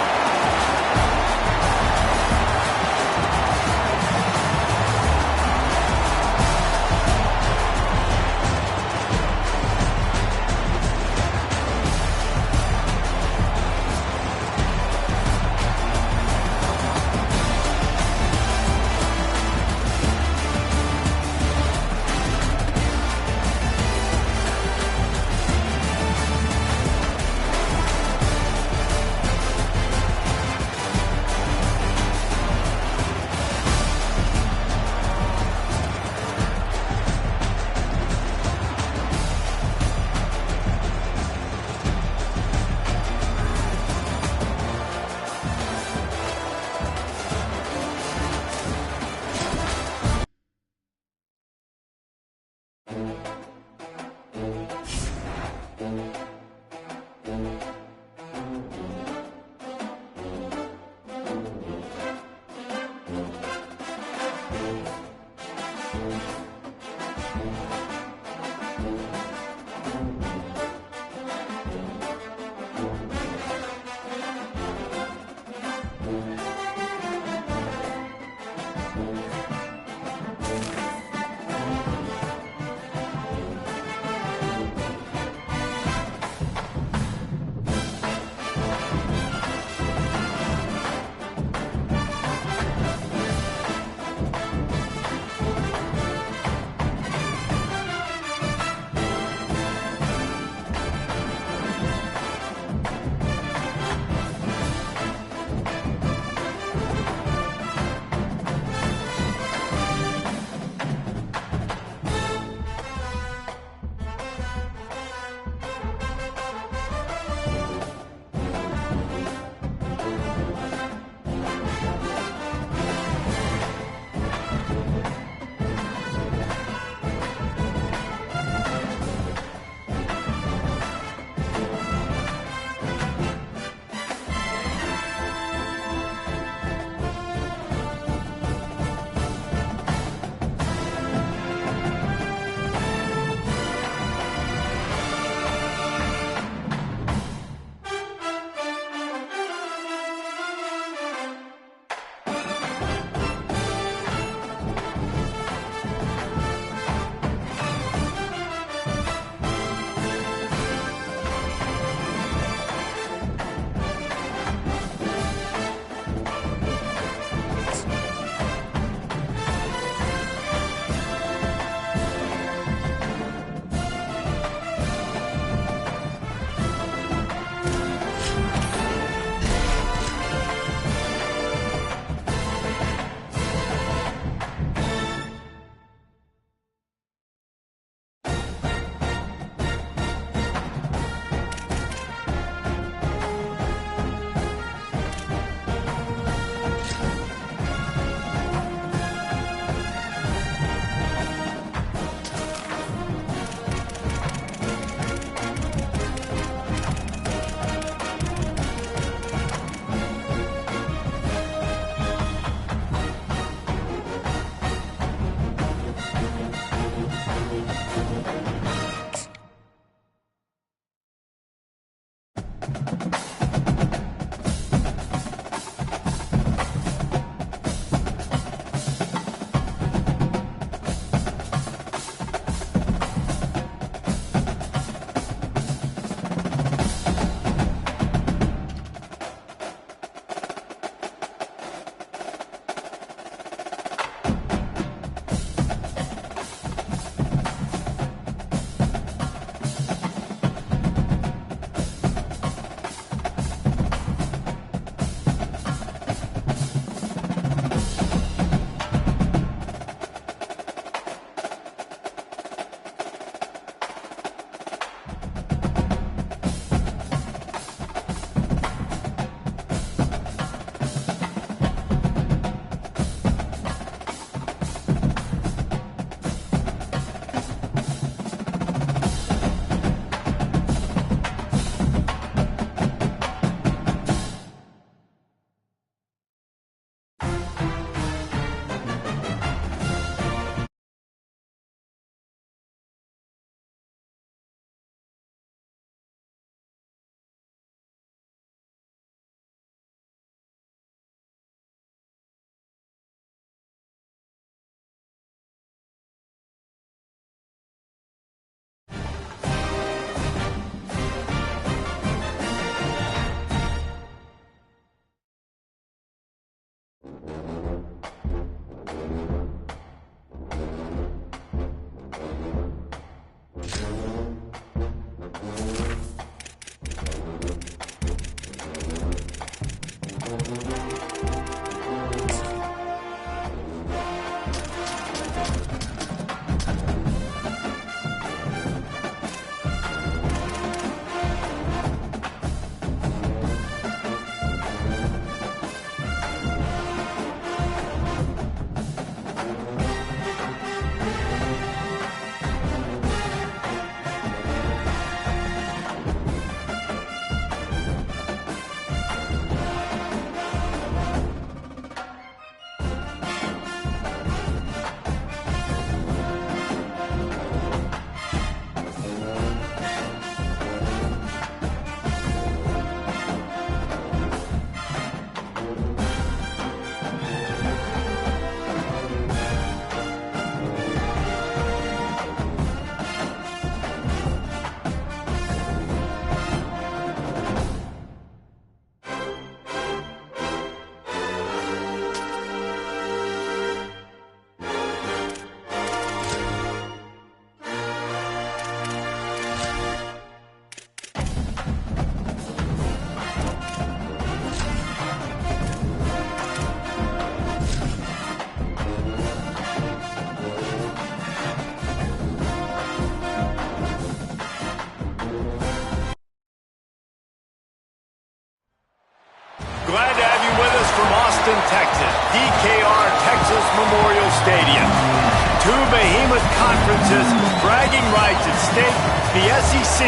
Two behemoth conferences, bragging rights at stake, the SEC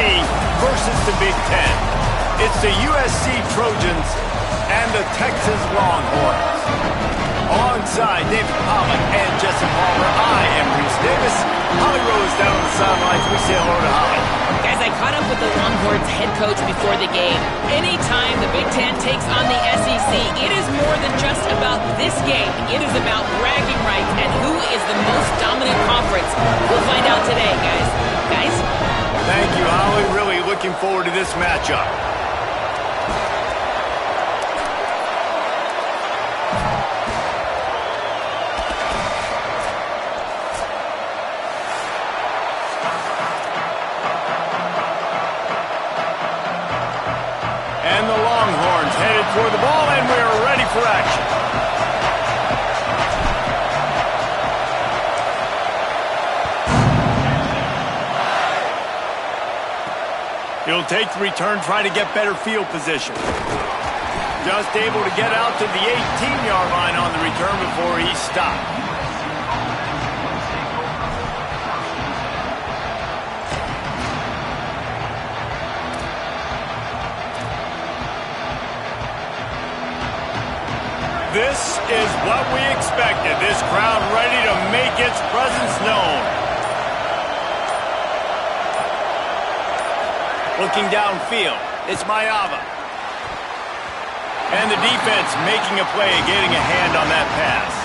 versus the Big Ten. It's the USC Trojans and the Texas Longhorns. Alongside David Pollack and Jesse Palmer, I am Reese Davis. Holly Rose down on the sidelines. We say hello to Holly. Guys, I caught up with the Longhorns head coach before the game. Anytime the Big Ten takes on the SEC, it is more than just about this game. It is about bragging rights and who is the most dominant conference. We'll find out today, guys. Guys? Thank you, Holly. Really looking forward to this matchup. And the Longhorns headed toward the ball, and we're ready for action. He'll take the return, try to get better field position. Just able to get out to the 18-yard line on the return before he stopped. This is what we expected. This crowd ready to make its presence known. Looking downfield, it's Mayava. And the defense making a play, getting a hand on that pass.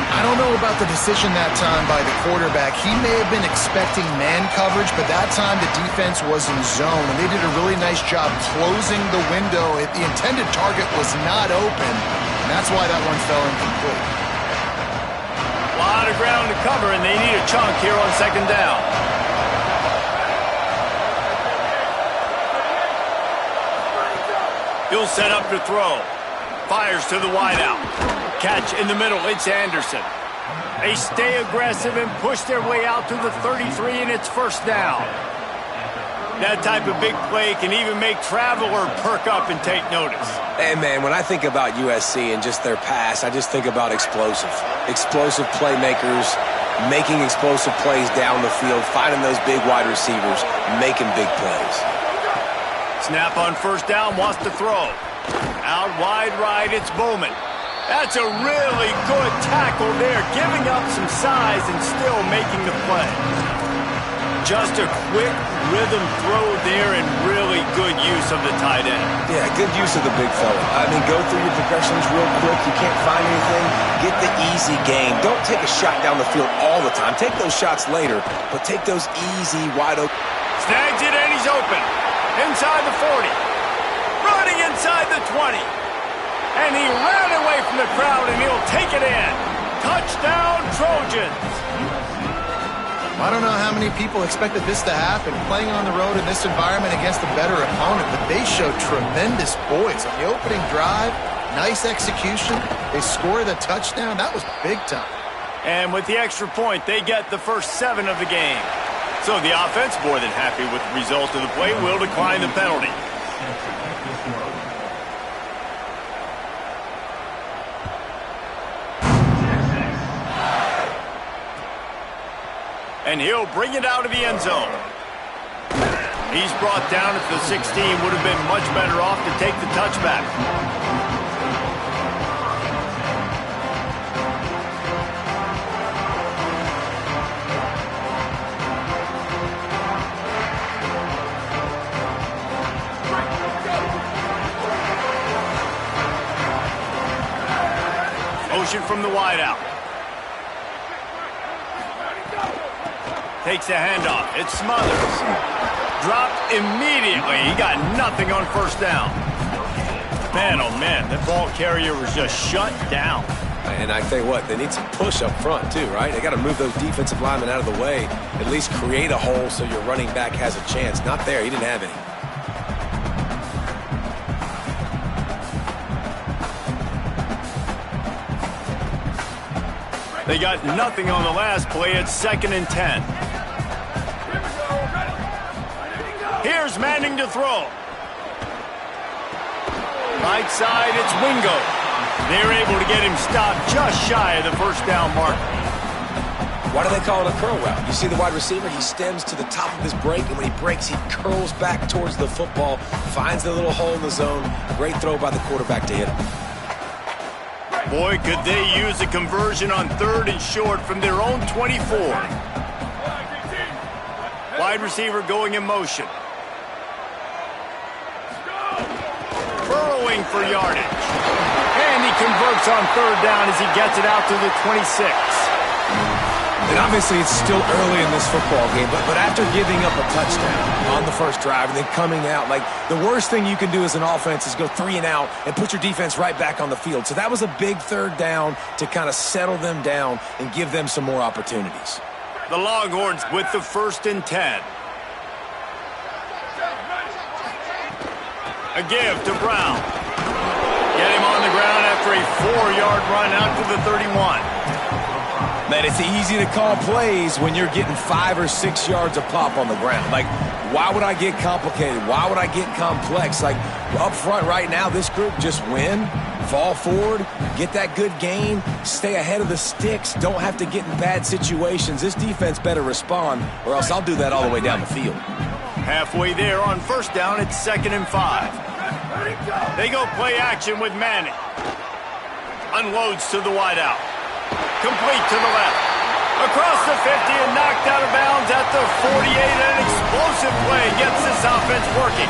I don't know about the decision that time by the quarterback. He may have been expecting man coverage, but that time the defense was in zone, and they did a really nice job closing the window. The intended target was not open, and that's why that one fell incomplete. A lot of ground to cover, and they need a chunk here on second down. He'll set up to throw. Fires to the wideout. Catch in the middle, it's Anderson. They stay aggressive and push their way out to the 33, and it's first down. That type of big play can even make Traveler perk up and take notice. And, man, when I think about USC and just their pass, I just think about explosive. Explosive playmakers, making explosive plays down the field, finding those big wide receivers, making big plays. Snap on first down, wants to throw. Out wide right, it's Bowman. That's a really good tackle there, giving up some size and still making the play. Just a quick rhythm throw there and really good use of the tight end. Yeah, good use of the big fella. I mean, go through your progressions real quick. You can't find anything. Get the easy game. Don't take a shot down the field all the time. Take those shots later, but take those easy, wide open. Snags it and he's open. Inside the 40. Running inside the 20. And he ran away from the crowd and he'll take it in. Touchdown, Trojans. I don't know how many people expected this to happen, playing on the road in this environment against a better opponent, but they showed tremendous poise. On the opening drive, nice execution. They scored a touchdown. That was big time. And with the extra point, they get the first 7 of the game. So the offense, more than happy with the result of the play, will decline the penalty. And he'll bring it out of the end zone. He's brought down at the 16. Would have been much better off to take the touchback. Motion from the wideout. Takes a handoff. It's Smothers. Dropped immediately. He got nothing on first down. Man, oh man, that ball carrier was just shut down. And I tell you what, they need some push up front too, right? They got to move those defensive linemen out of the way. At least create a hole so your running back has a chance. Not there. He didn't have any. They got nothing on the last play. It's 2nd and 10. Here's Manning to throw. Right side, it's Wingo. They're able to get him stopped just shy of the first down marker. Why do they call it a curl route? You see the wide receiver, he stems to the top of his break, and when he breaks, he curls back towards the football, finds the little hole in the zone. Great throw by the quarterback to hit him. Boy, could they use a conversion on 3rd and short from their own 24. Wide receiver going in motion. Burrowing for yardage. And he converts on 3rd down as he gets it out to the 26. And obviously it's still early in this football game, but after giving up a touchdown on the first drive and then coming out, like the worst thing you can do as an offense is go 3 and out and put your defense right back on the field. So that was a big 3rd down to kind of settle them down and give them some more opportunities. The Longhorns with the 1st and 10. A give to Brown. Get him on the ground after a 4-yard run out to the 31. Man, it's easy to call plays when you're getting 5 or 6 yards a pop on the ground. Like, why would I get complicated? Why would I get complex? Like, up front right now, this group just win, fall forward, get that good gain, stay ahead of the sticks, don't have to get in bad situations. This defense better respond, or else I'll do that all the way down the field. Halfway there on 1st down, it's 2nd and 5. They go play action with Manning. Unloads to the wideout. Complete to the left. Across the 50 and knocked out of bounds at the 48. An explosive play gets this offense working.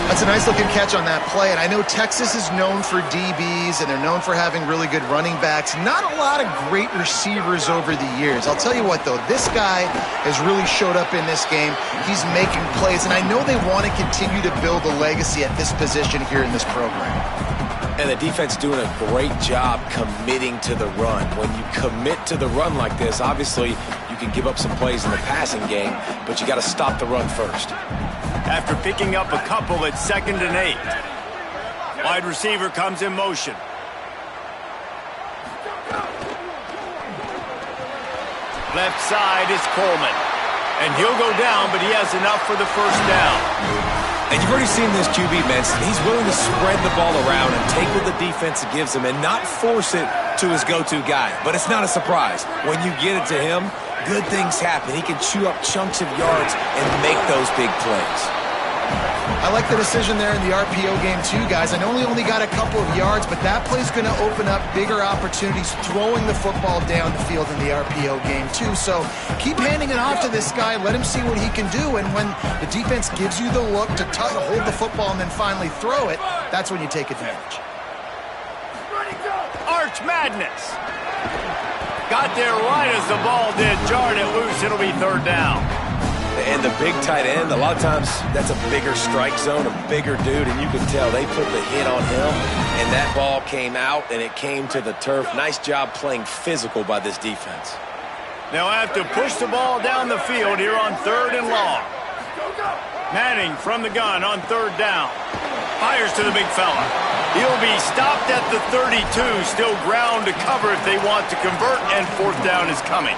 That's a nice-looking catch on that play, and I know Texas is known for DBs, and they're known for having really good running backs. Not a lot of great receivers over the years. I'll tell you what, though, this guy has really showed up in this game. He's making plays, and I know they want to continue to build a legacy at this position here in this program. And the defense doing a great job committing to the run. When you commit to the run like this, obviously you can give up some plays in the passing game, but you got to stop the run first. After picking up a couple at 2nd and 8. Wide receiver comes in motion. Left side is Coleman. And he'll go down, but he has enough for the 1st down. And you've already seen this QB, man. He's willing to spread the ball around and take what the defense gives him and not force it to his go-to guy. But it's not a surprise. When you get it to him, good things happen. He can chew up chunks of yards and make those big plays. I like the decision there in the RPO game too, guys. I know he only got a couple of yards, but that play's going to open up bigger opportunities throwing the football down the field in the RPO game too. So keep handing it off to this guy. Let him see what he can do. And when the defense gives you the look to hold the football and then finally throw it, that's when you take advantage. Arch Madness. Got there right as the ball did. Jarred it loose. It'll be 3rd down. And the big tight end, a lot of times that's a bigger strike zone, a bigger dude, and you can tell they put the hit on him, and that ball came out, and it came to the turf. Nice job playing physical by this defense. They'll have to push the ball down the field here on 3rd and long. Manning from the gun on 3rd down. Fires to the big fella. He'll be stopped at the 32, still ground to cover if they want to convert, and 4th down is coming.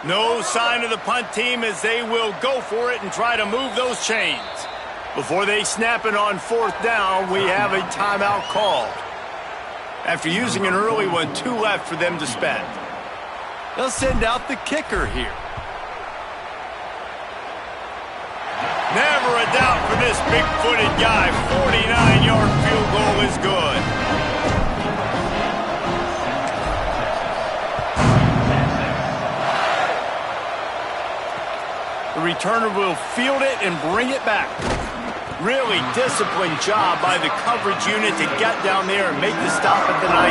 No sign of the punt team as they will go for it and try to move those chains. Before they snap it on 4th down, we have a timeout called. After using an early one, 2 left for them to spend. They'll send out the kicker here. Never a doubt for this big-footed guy. 49-yard field goal is good. The returner will field it and bring it back. Really disciplined job by the coverage unit to get down there and make the stop at the 19.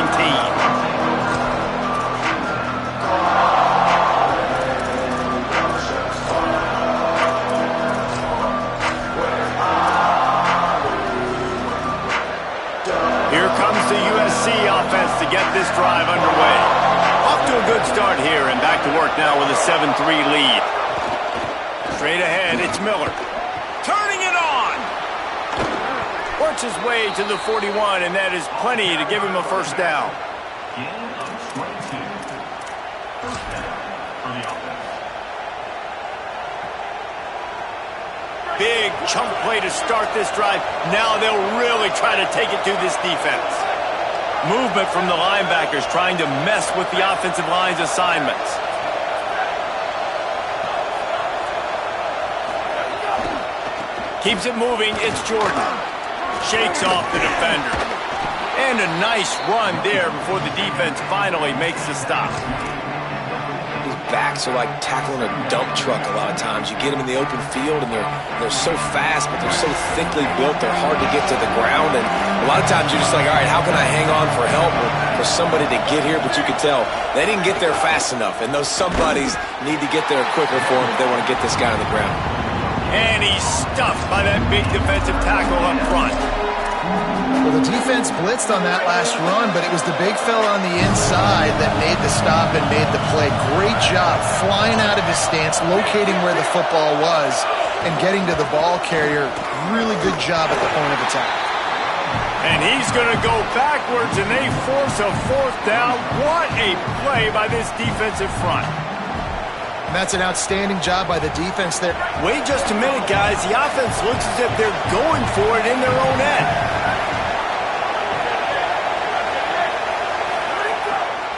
Here comes the USC offense to get this drive underway. Off to a good start here and back to work now with a 7-3 lead. Straight ahead, it's Miller. Turning it on! Works his way to the 41, and that is plenty to give him a 1st down. First down for the offense. Big chunk play to start this drive. Now they'll really try to take it to this defense. Movement from the linebackers trying to mess with the offensive line's assignments. Keeps it moving. It's Jordan. Shakes off the defender. And a nice run there before the defense finally makes the stop. His backs are like tackling a dump truck a lot of times. You get them in the open field, and they're so fast, but they're so thickly built, they're hard to get to the ground. And a lot of times you're just like, all right, how can I hang on for help or for somebody to get here? But you can tell they didn't get there fast enough, and those somebodies need to get there quicker for him if they want to get this guy on the ground. And he's stuffed by that big defensive tackle up front. Well, the defense blitzed on that last run, but it was the big fella on the inside that made the stop and made the play. Great job flying out of his stance, locating where the football was, and getting to the ball carrier. Really good job at the point of attack. And he's going to go backwards, and they force a fourth down. What a play by this defensive front. And that's an outstanding job by the defense there. Wait just a minute, guys. The offense looks as if they're going for it in their own end.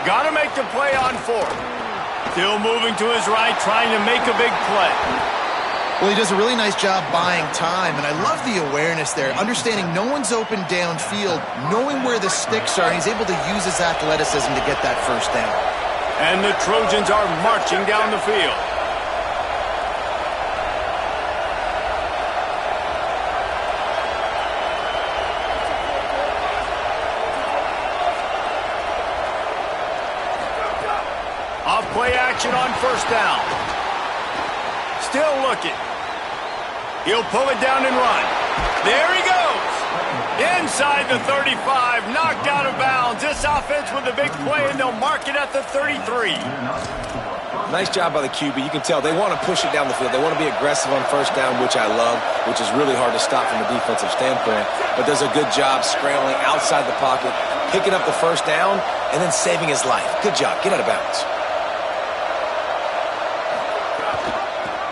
Got to make the play on fourth. Still moving to his right, trying to make a big play. Well, he does a really nice job buying time, and I love the awareness there, understanding no one's open downfield, knowing where the sticks are, and he's able to use his athleticism to get that first down. And the Trojans are marching down the field. Off play action on first down. Still looking. He'll pull it down and run. There he goes. Inside the 35, knocked out of bounds. This offense with a big play, and they'll mark it at the 33. Nice job by the QB. You can tell they want to push it down the field. They want to be aggressive on first down, which I love, which is really hard to stop from a defensive standpoint. But does a good job scrambling outside the pocket, picking up the first down, and then saving his life. Good job. Get out of bounds.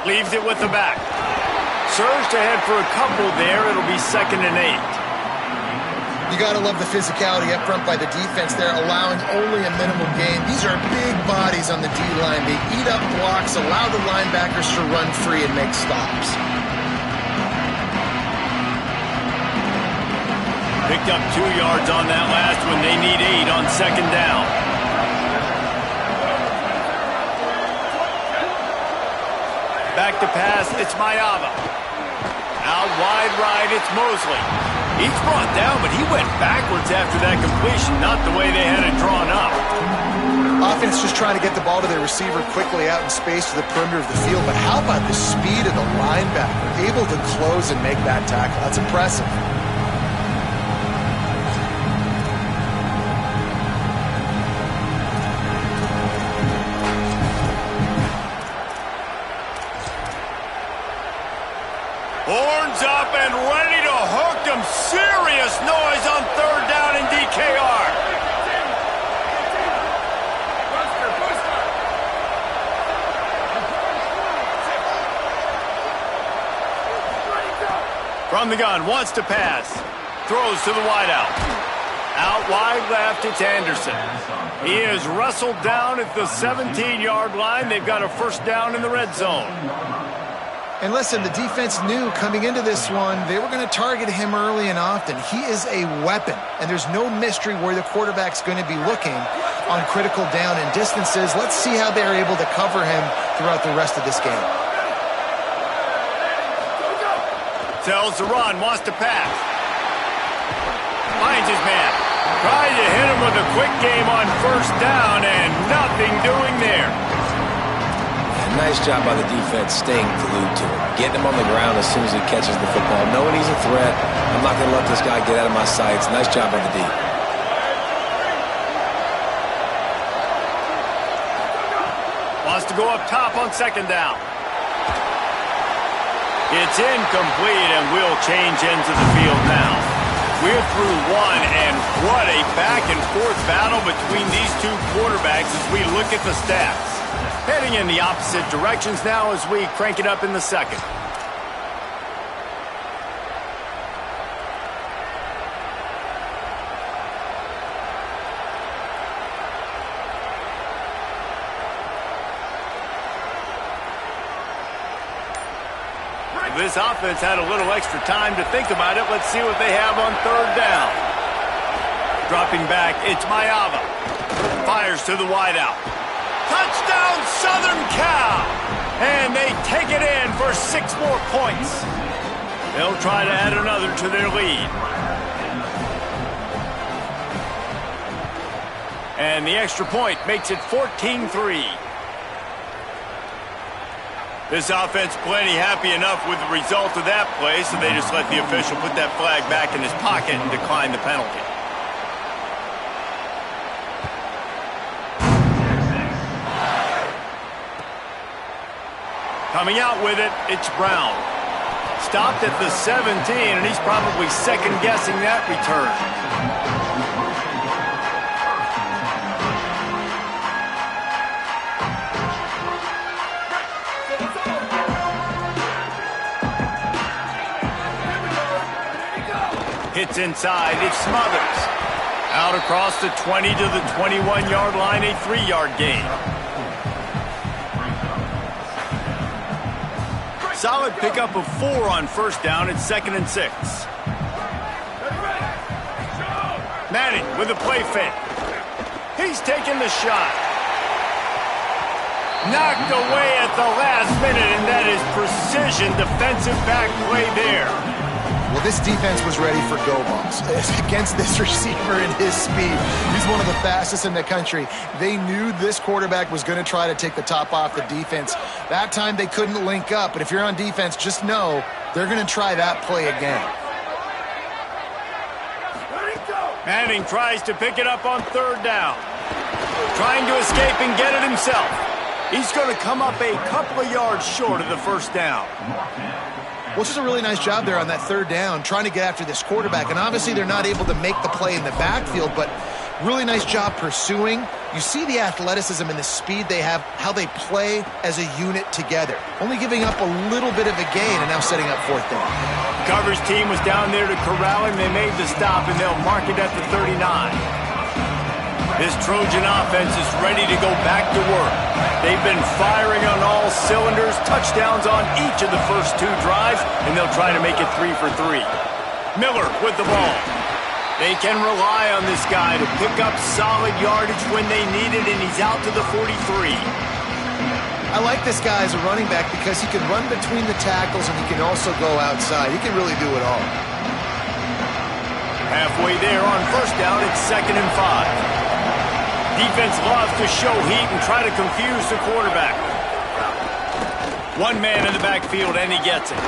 Leaves it with the back. Surged ahead for a couple there. It'll be 2nd and 8. You got to love the physicality up front by the defense there, allowing only a minimal gain. These are big bodies on the D-line. They eat up blocks, allow the linebackers to run free and make stops. Picked up 2 yards on that last one. They need 8 on 2nd down. Back to pass, it's Mayava. Out wide right, it's Mosley. He's brought down, but he went backwards after that completion, not the way they had it drawn up. Offense just trying to get the ball to their receiver quickly out in space to the perimeter of the field, but how about the speed of the linebacker? Able to close and make that tackle. That's impressive. Horns up and ready to hook them. Serious noise on 3rd down in DKR. From the gun, wants to pass. Throws to the wideout. Out wide left, it's Anderson. He is wrestled down at the 17-yard line. They've got a first down in the red zone. And listen, the defense knew coming into this one, they were going to target him early and often. He is a weapon, and there's no mystery where the quarterback's going to be looking on critical down and distances. Let's see how they're able to cover him throughout the rest of this game. Tells the run, wants to pass. Finds his man. Trying to hit him with a quick game on first down, and nothing doing there. Nice job by the defense staying glued to him. Getting him on the ground as soon as he catches the football. Knowing he's a threat. I'm not going to let this guy get out of my sights. Nice job by the D. Wants to go up top on 2nd down. It's incomplete, and we'll change into the field now. We're through one, and what a back-and-forth battle between these two quarterbacks as we look at the stats. Heading in the opposite directions now as we crank it up in the second. This offense had a little extra time to think about it. Let's see what they have on third down. Dropping back, it's Mayava. Fires to the wideout. Touchdown, Southern Cal! And they take it in for 6 more points. They'll try to add another to their lead. And the extra point makes it 14-3. This offense plenty happy enough with the result of that play, so they just let the official put that flag back in his pocket and decline the penalty. Coming out with it, it's Brown. Stopped at the 17, and he's probably second-guessing that return. Hits inside, it's Smothers. Out across the 20 to the 21-yard line, a 3-yard gain. Solid pickup of 4 on first down. It's 2nd and 6. Manning with a play fake. He's taking the shot. Knocked away at the last minute, and that is precision defensive back play there. Well, this defense was ready for go balls against this receiver and his speed. He's one of the fastest in the country. They knew this quarterback was going to try to take the top off the defense. That time they couldn't link up, but if you're on defense, just know they're going to try that play again. Manning tries to pick it up on third down. Trying to escape and get it himself. He's going to come up a couple of yards short of the first down. Well, it's just a really nice job there on that third down, trying to get after this quarterback. And obviously they're not able to make the play in the backfield, but really nice job pursuing. You see the athleticism and the speed they have, how they play as a unit together. Only giving up a little bit of a gain and now setting up fourth down. Coverage team was down there to corral him. They made the stop, and they'll mark it at the 39. This Trojan offense is ready to go back to work. They've been firing on all cylinders, touchdowns on each of the first 2 drives, and they'll try to make it 3 for 3. Miller with the ball. They can rely on this guy to pick up solid yardage when they need it, and he's out to the 43. I like this guy as a running back because he can run between the tackles and he can also go outside. He can really do it all. Halfway there on first down, it's 2nd and 5. Defense loves to show heat and try to confuse the quarterback. One man in the backfield, and he gets it.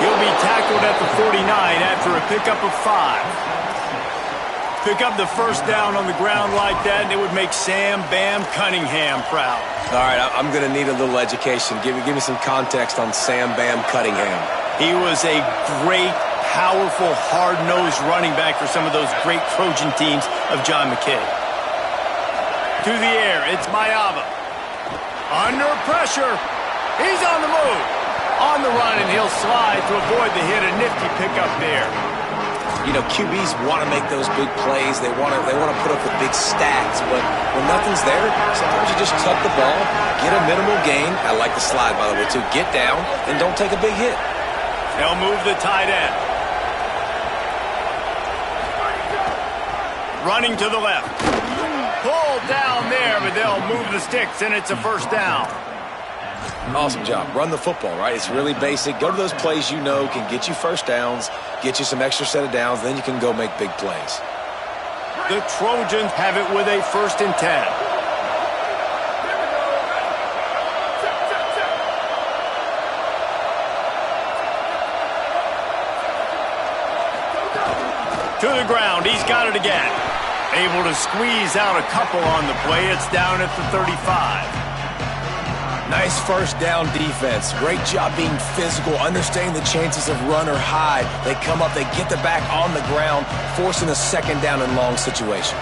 He'll be tackled at the 49 after a pickup of 5. Pick up the first down on the ground like that, and it would make Sam Bam Cunningham proud. All right, I'm going to need a little education. Give me some context on Sam Bam Cunningham. He was a great, powerful, hard-nosed running back for some of those great Trojan teams of John McKay. To the air, it's Mayava. Under pressure. He's on the move. On the run, and he'll slide to avoid the hit. A nifty pickup there. You know, QBs want to make those big plays. They want to put up the big stats. But when nothing's there, sometimes you just tuck the ball, get a minimal gain. I like the slide, by the way, too. Get down and don't take a big hit. They'll move the tight end. Running to the left. Pulled down there, but they'll move the sticks, and it's a first down. Awesome job. Run the football, right? It's really basic. Go to those plays you know can get you first downs, get you some extra set of downs, then you can go make big plays. The Trojans have it with a 1st and 10. To the ground. He's got it again. Able to squeeze out a couple on the play. It's down at the 35. Nice first down defense. Great job being physical, understanding the chances of run or hide. They come up, they get the back on the ground, forcing a second down and long situation.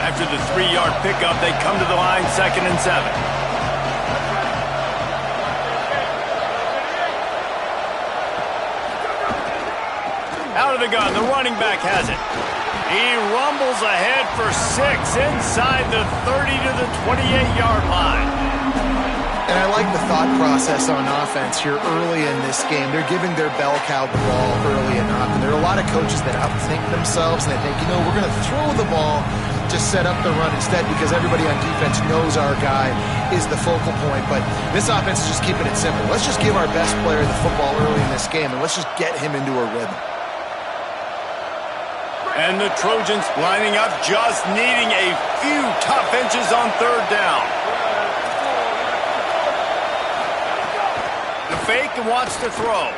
After the 3-yard pickup, they come to the line 2nd and 7. Out of the gun, the running back has it. He rumbles ahead for 6 inside the 30 to the 28-yard line. And I like the thought process on offense here early in this game. They're giving their bell cow the ball early enough. And there are a lot of coaches that outthink themselves and they think, you know, we're going to throw the ball to set up the run instead because everybody on defense knows our guy is the focal point. But this offense is just keeping it simple. Let's just give our best player the football early in this game and let's just get him into a rhythm. And the Trojans lining up, just needing a few tough inches on 3rd down. The fake and wants to throw.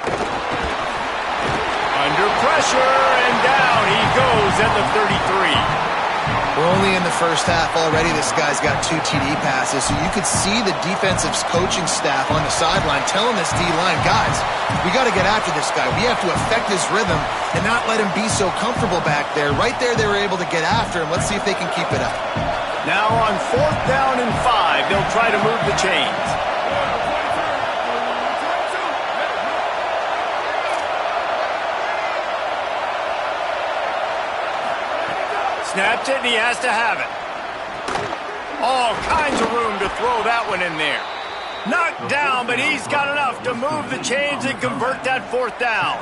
Under pressure, and down he goes at the 33. We're only in the first half already. This guy's got 2 TD passes, so you could see the defensive coaching staff on the sideline telling this D-line, guys, we got to get after this guy. We have to affect his rhythm and not let him be so comfortable back there. Right there, they were able to get after him. Let's see if they can keep it up. Now on 4th down and 5, they'll try to move the chains. Snaps it, and he has to have it. All kinds of room to throw that one in there. Knocked down, but he's got enough to move the chains and convert that 4th down.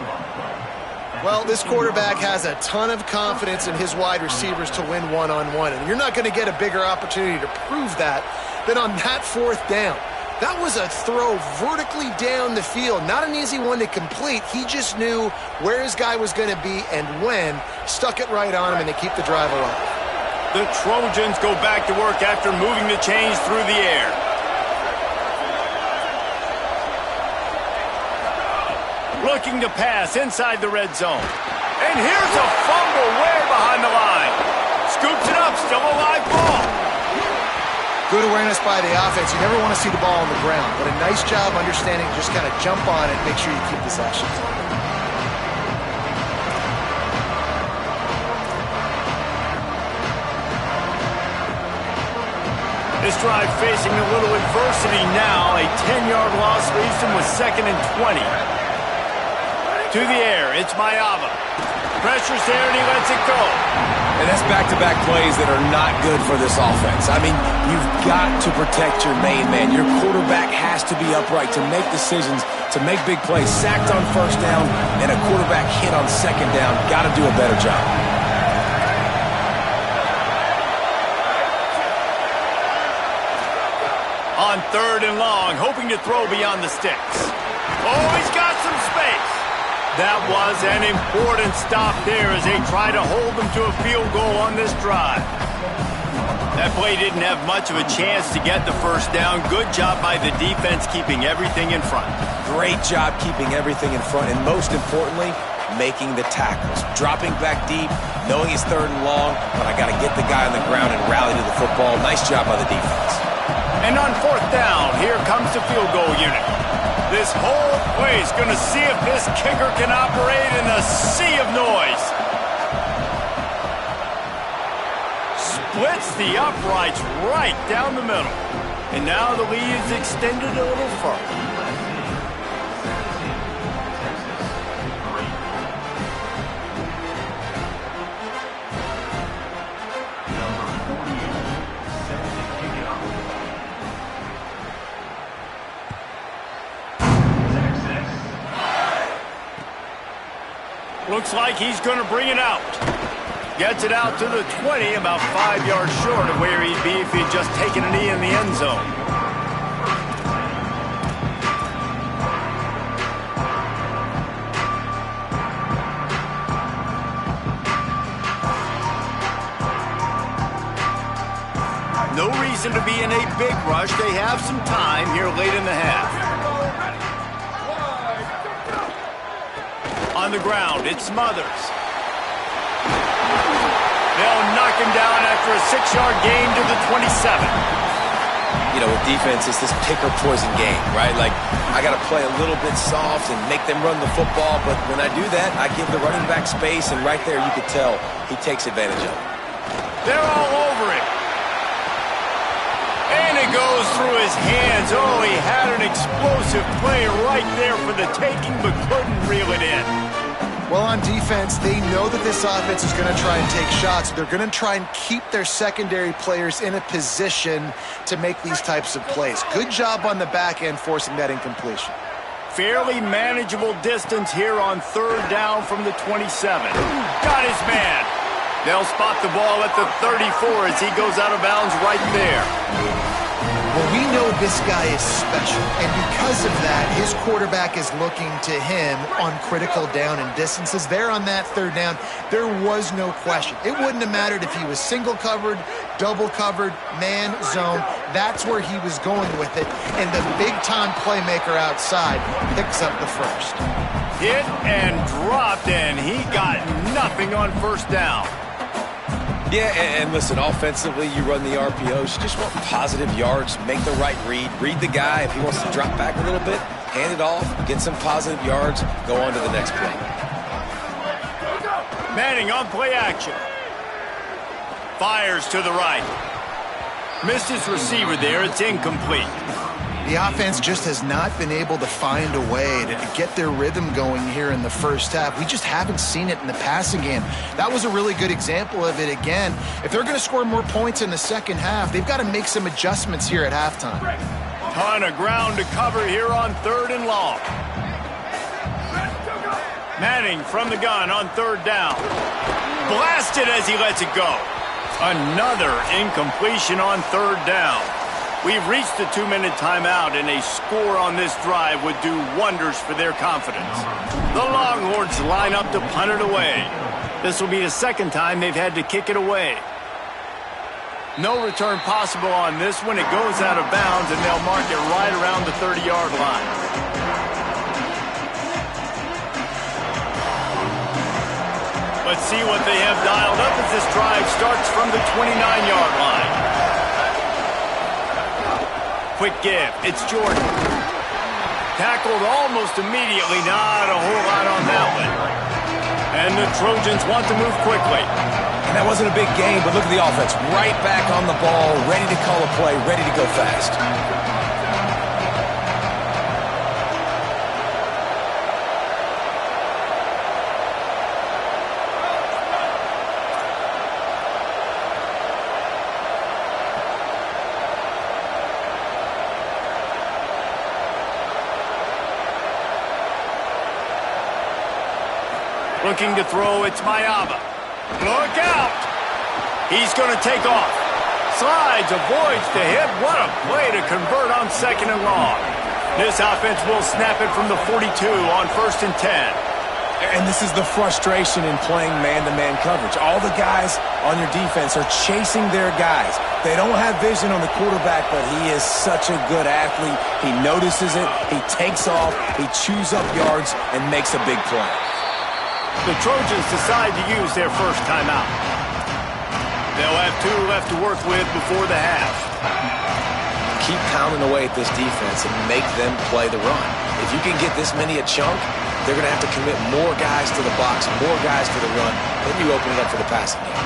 Well, this quarterback has a ton of confidence in his wide receivers to win one-on-one, and you're not going to get a bigger opportunity to prove that than on that 4th down. That was a throw vertically down the field. Not an easy one to complete. He just knew where his guy was going to be and when. Stuck it right on him, and they keep the drive alive. The Trojans go back to work after moving the chains through the air. Looking to pass inside the red zone. And here's a fumble way behind the line. Scoops it up, still a live ball. Good awareness by the offense. You never want to see the ball on the ground, but a nice job understanding, just kind of jump on it, make sure you keep possession. This drive facing a little adversity now. A 10-yard loss leaves him with 2nd and 20. To the air, it's Mayava. Pressure's there and he lets it go. And that's back-to-back plays that are not good for this offense. I mean, you've got to protect your main man. Your quarterback has to be upright to make decisions, to make big plays. Sacked on 1st down and a quarterback hit on 2nd down. Got to do a better job. On 3rd and long, hoping to throw beyond the sticks. Oh, he's got some space. That was an important stop there as they try to hold them to a field goal on this drive. That play didn't have much of a chance to get the 1st down. Good job by the defense keeping everything in front. Great job keeping everything in front, and most importantly, making the tackles. Dropping back deep, knowing he's 3rd and long, but I got to get the guy on the ground and rally to the football. Nice job by the defense. And on 4th down, here comes the field goal unit. This whole place going to see if this kicker can operate in a sea of noise. Splits the uprights right down the middle. And now the lead is extended a little further. Looks like he's going to bring it out. Gets it out to the 20, about 5 yards short of where he'd be if he'd just taken a knee in the end zone. No reason to be in a big rush. They have some time here late in the half. On the ground, it's Smothers. They'll knock him down after a 6-yard gain to the 27. you know, with defense, it's this pick or poison game, right? Like, I got to play a little bit soft and make them run the football, but when I do that, I give the running back space, and right there you could tell he takes advantage of it. They're all over it. And it goes through his hands. Oh, he had an explosive play right there for the taking, but couldn't reel it in. Well, on defense, they know that this offense is going to try and take shots. They're going to try and keep their secondary players in a position to make these types of plays. Good job on the back end forcing that incompletion. Fairly manageable distance here on third down from the 27. Got his man. They'll spot the ball at the 34 as he goes out of bounds right there. Well, we know this guy is special, and because of that, his quarterback is looking to him on critical down and distances. There on that third down, there was no question. It wouldn't have mattered if he was single covered, double covered, man, zone. That's where he was going with it, and the big-time playmaker outside picks up the first. Hit and dropped, and he got nothing on first down. Yeah, and listen, offensively, you run the RPOs. You just want positive yards, make the right read the guy. If he wants to drop back a little bit, hand it off, get some positive yards, go on to the next play. Manning on play action. Fires to the right. Missed his receiver there. It's incomplete. The offense just has not been able to find a way to get their rhythm going here in the first half. We just haven't seen it in the passing game. That was a really good example of it again. If they're going to score more points in the second half, they've got to make some adjustments here at halftime. Ton of ground to cover here on third and long. Manning from the gun on third down. Blasted as he lets it go. Another incompletion on third down. We've reached the 2-minute timeout, and a score on this drive would do wonders for their confidence. The Longhorns line up to punt it away. This will be the second time they've had to kick it away. No return possible on this one. It goes out of bounds, and they'll mark it right around the 30-yard line. Let's see what they have dialed up as this drive starts from the 29-yard line. Quick give. It's Jordan. Tackled almost immediately. Not a whole lot on that one. And the Trojans want to move quickly. And that wasn't a big game, but look at the offense. Right back on the ball, ready to call a play, ready to go fast. Looking to throw, it's Mayaba. Look out! He's going to take off. Slides, avoids the hit. What a play to convert on second and long. This offense will snap it from the 42 on 1st and 10. And this is the frustration in playing man-to-man coverage. All the guys on your defense are chasing their guys. They don't have vision on the quarterback, but he is such a good athlete. He notices it, he takes off, he chews up yards, and makes a big play. The Trojans decide to use their first timeout. They'll have 2 left to work with before the half. Keep pounding away at this defense and make them play the run. If you can get this many a chunk, they're going to have to commit more guys to the box, more guys to the run. Then you open it up for the passing game.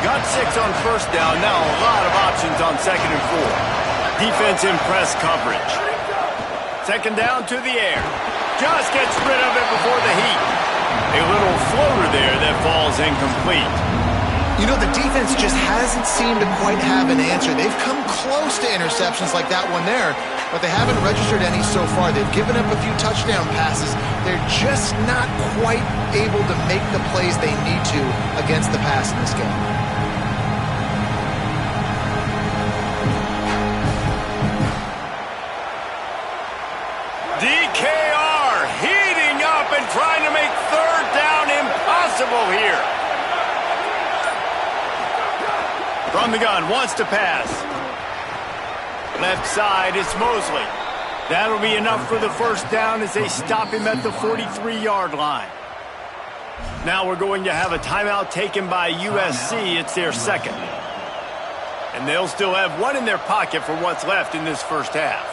Got 6 on first down. Now a lot of options on second and 4. Defense in press coverage. Second down to the air. Just gets rid of it before the heat. A little floater there that falls incomplete. You know, the defense just hasn't seemed to quite have an answer. They've come close to interceptions like that one there, but they haven't registered any so far. They've given up a few touchdown passes. They're just not quite able to make the plays they need to against the pass in this game. DKR heating up and trying to make third down impossible here. From the gun, wants to pass. Left side, it's Mosley. That'll be enough for the first down as they stop him at the 43-yard line. Now we're going to have a timeout taken by USC. It's their second. And they'll still have one in their pocket for what's left in this first half.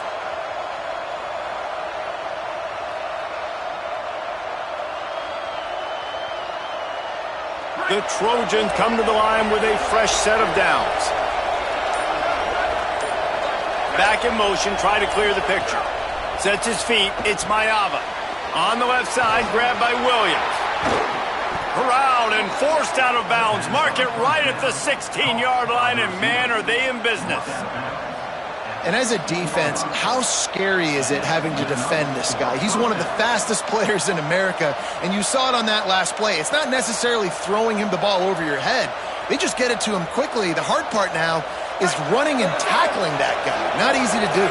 The Trojans come to the line with a fresh set of downs. Back in motion, try to clear the picture. Sets his feet, it's Mayava. On the left side, grabbed by Williams. Corralled and forced out of bounds. Mark it right at the 16-yard line, and man, are they in business. And as a defense, how scary is it having to defend this guy? He's one of the fastest players in America, and you saw it on that last play. It's not necessarily throwing him the ball over your head. They just get it to him quickly. The hard part now is running and tackling that guy. Not easy to do.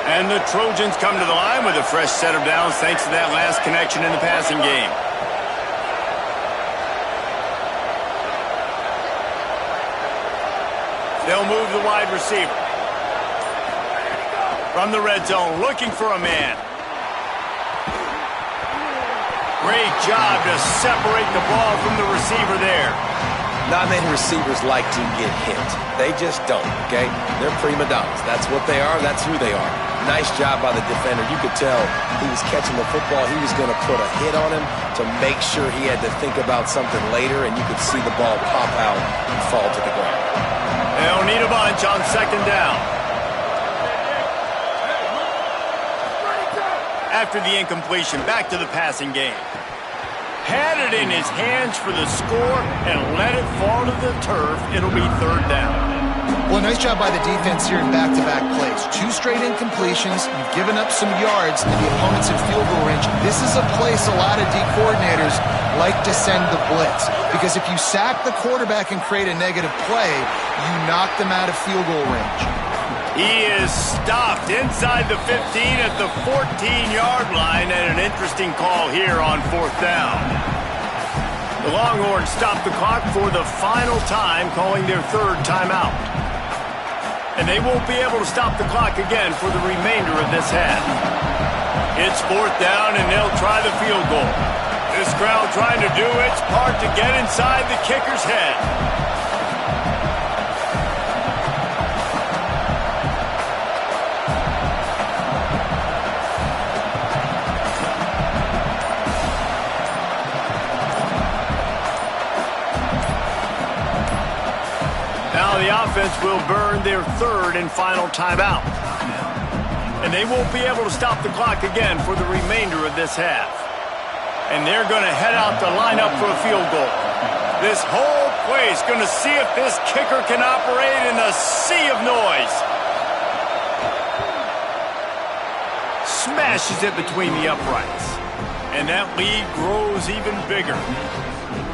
And the Trojans come to the line with a fresh set of downs thanks to that last connection in the passing game. They'll move the wide receiver. From the red zone, looking for a man. Great job to separate the ball from the receiver there. Not many receivers like to get hit. They just don't, okay? They're prima donnas. That's what they are. That's who they are. Nice job by the defender. You could tell he was catching the football. He was going to put a hit on him to make sure he had to think about something later, and you could see the ball pop out and fall to the ground. They'll need a bunch on second down. After the incompletion, back to the passing game. Had it in his hands for the score and let it fall to the turf. It'll be third down. Well, nice job by the defense here in back-to-back plays. 2 straight incompletions. You've given up some yards, and the opponent's in field goal range. This is a place a lot of D coordinators like to send the blitz, because if you sack the quarterback and create a negative play, you knock them out of field goal range. He is stopped inside the 15 at the 14-yard line, and an interesting call here on fourth down. The Longhorns stop the clock for the final time, calling their third timeout. And they won't be able to stop the clock again for the remainder of this half. It's fourth down, and they'll try the field goal. This crowd trying to do its part to get inside the kicker's head. Now the offense will burn their third and final timeout. And they won't be able to stop the clock again for the remainder of this half. And they're going to head out to line up for a field goal. This whole place going to see if this kicker can operate in a sea of noise. Smashes it between the uprights. And that lead grows even bigger.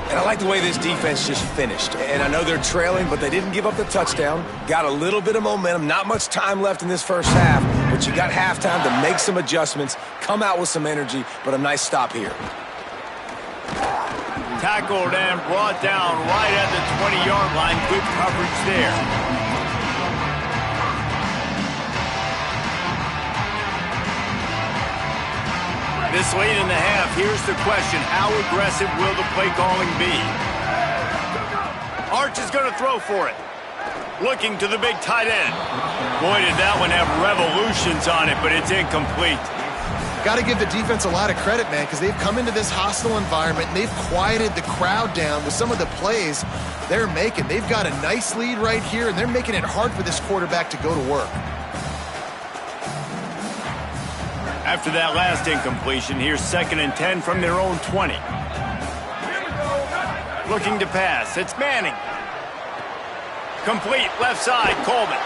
And I like the way this defense just finished. And I know they're trailing, but they didn't give up the touchdown. Got a little bit of momentum. Not much time left in this first half, but you got halftime to make some adjustments, come out with some energy, but a nice stop here. Tackled and brought down right at the 20-yard line. Good coverage there. This late in the half, here's the question. How aggressive will the play calling be? Arch is going to throw for it. Looking to the big tight end. Boy, did that one have revolutions on it, but it's incomplete. Got to give the defense a lot of credit, man, because they've come into this hostile environment, and they've quieted the crowd down with some of the plays they're making. They've got a nice lead right here, and they're making it hard for this quarterback to go to work. After that last incompletion, here's 2nd and 10 from their own 20. Looking to pass. It's Manning. Complete, left side, Coleman.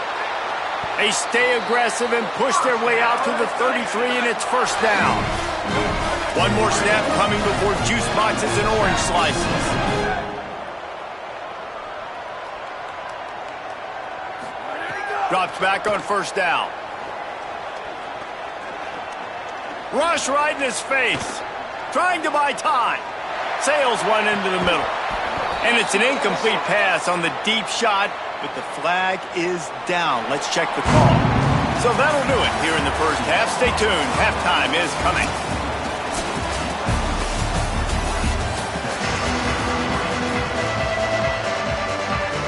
They stay aggressive and push their way out to the 33, and it's first down. One more snap coming before juice boxes and orange slices. Drops back on first down. Rush right in his face. Trying to buy time. Sails one into the middle. And it's an incomplete pass on the deep shot, but the flag is down. Let's check the call. So that'll do it here in the first half. Stay tuned. Halftime is coming.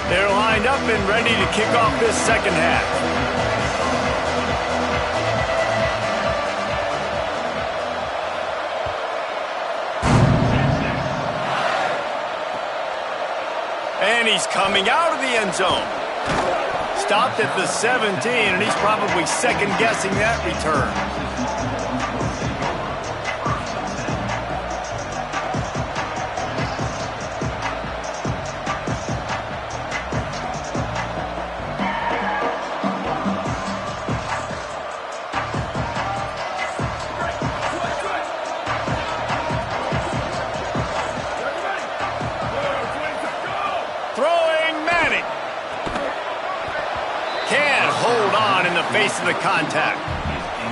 They're lined up and ready to kick off this second half. And he's coming out of the end zone. Stopped at the 17, and he's probably second-guessing that return. Face of the contact.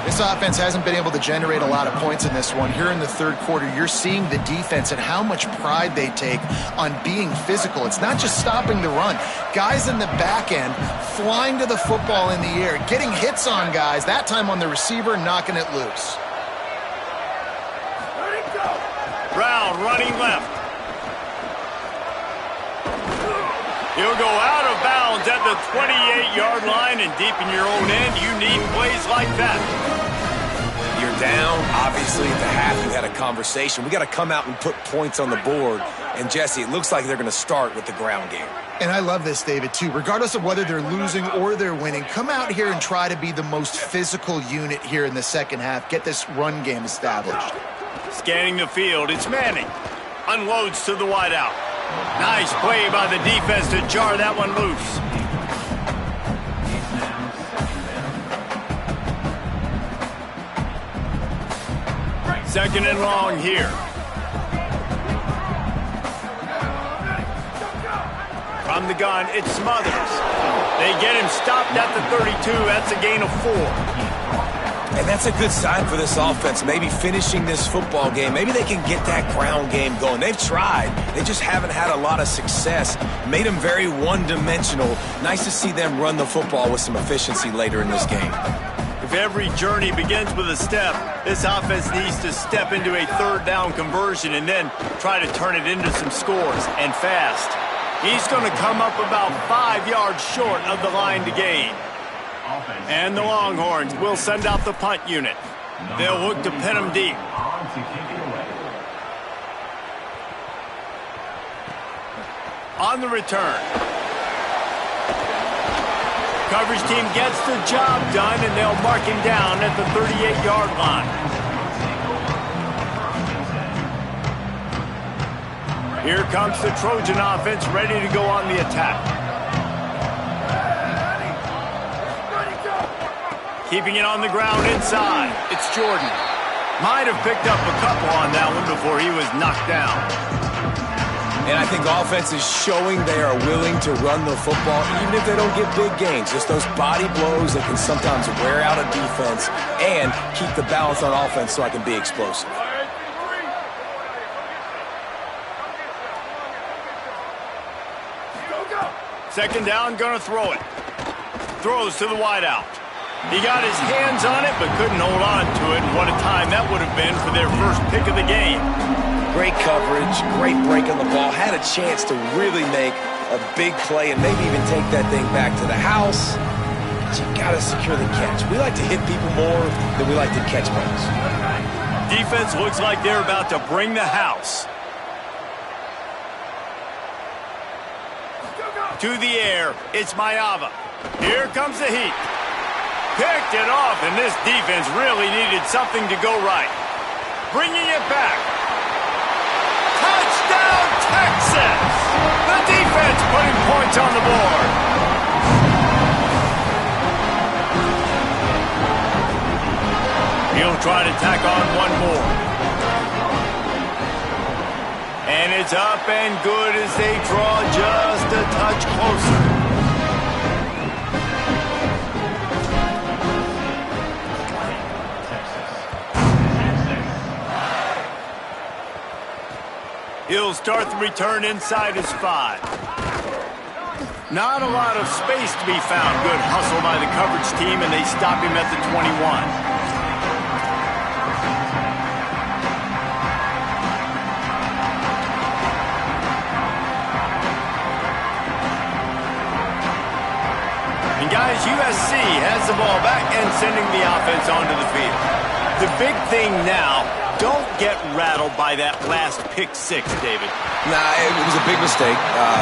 This offense hasn't been able to generate a lot of points in this one. Here in the third quarter, you're seeing the defense and how much pride they take on being physical. It's not just stopping the run. Guys in the back end flying to the football in the air, getting hits on guys, that time on the receiver, knocking it loose. Brown running left. He'll go out of bounds at the 28-yard line, and deep in your own end, you need plays like that. You're down. Obviously, at the half, you had a conversation. We got to come out and put points on the board. And, Jesse, it looks like they're going to start with the ground game. And I love this, David, too. Regardless of whether they're losing or they're winning, come out here and try to be the most physical unit here in the second half. Get this run game established. Scanning the field, it's Manning. Unloads to the wideout. Nice play by the defense to jar that one loose. Second and long here. From the gun, it's Smothers. They get him stopped at the 32. That's a gain of 4. And that's a good sign for this offense, maybe finishing this football game. Maybe they can get that ground game going. They've tried. They just haven't had a lot of success. Made them very one-dimensional. Nice to see them run the football with some efficiency later in this game. If every journey begins with a step, this offense needs to step into a third down conversion and then try to turn it into some scores, and fast. He's going to come up about 5 yards short of the line to gain. And the Longhorns will send out the punt unit. They'll look to pin them deep. On the return. Coverage team gets the job done, and they'll mark him down at the 38-yard line. Here comes the Trojan offense ready to go on the attack. Keeping it on the ground inside. It's Jordan. Might have picked up a couple on that one before he was knocked down. And I think offense is showing they are willing to run the football, even if they don't get big gains. Just those body blows that can sometimes wear out a defense and keep the balance on offense so I can be explosive. Second down, gonna throw it. Throws to the wideout. He got his hands on it, but couldn't hold on to it. And what a time that would have been for their first pick of the game. Great coverage, great break on the ball. Had a chance to really make a big play and maybe even take that thing back to the house. But you got to secure the catch. We like to hit people more than we like to catch balls. Defense looks like they're about to bring the house. To the air, it's Mayava. Here comes the heat. Picked it off, and this defense really needed something to go right. Bringing it back. Touchdown, Texas! The defense putting points on the board. He'll try to tack on one more. And it's up and good as they draw just a touch closer. He'll start the return inside his 5. Not a lot of space to be found. Good hustle by the coverage team, and they stop him at the 21. And guys, USC has the ball back and sending the offense onto the field. The big thing now, don't get rattled by that last pick six, David. Nah, it was a big mistake.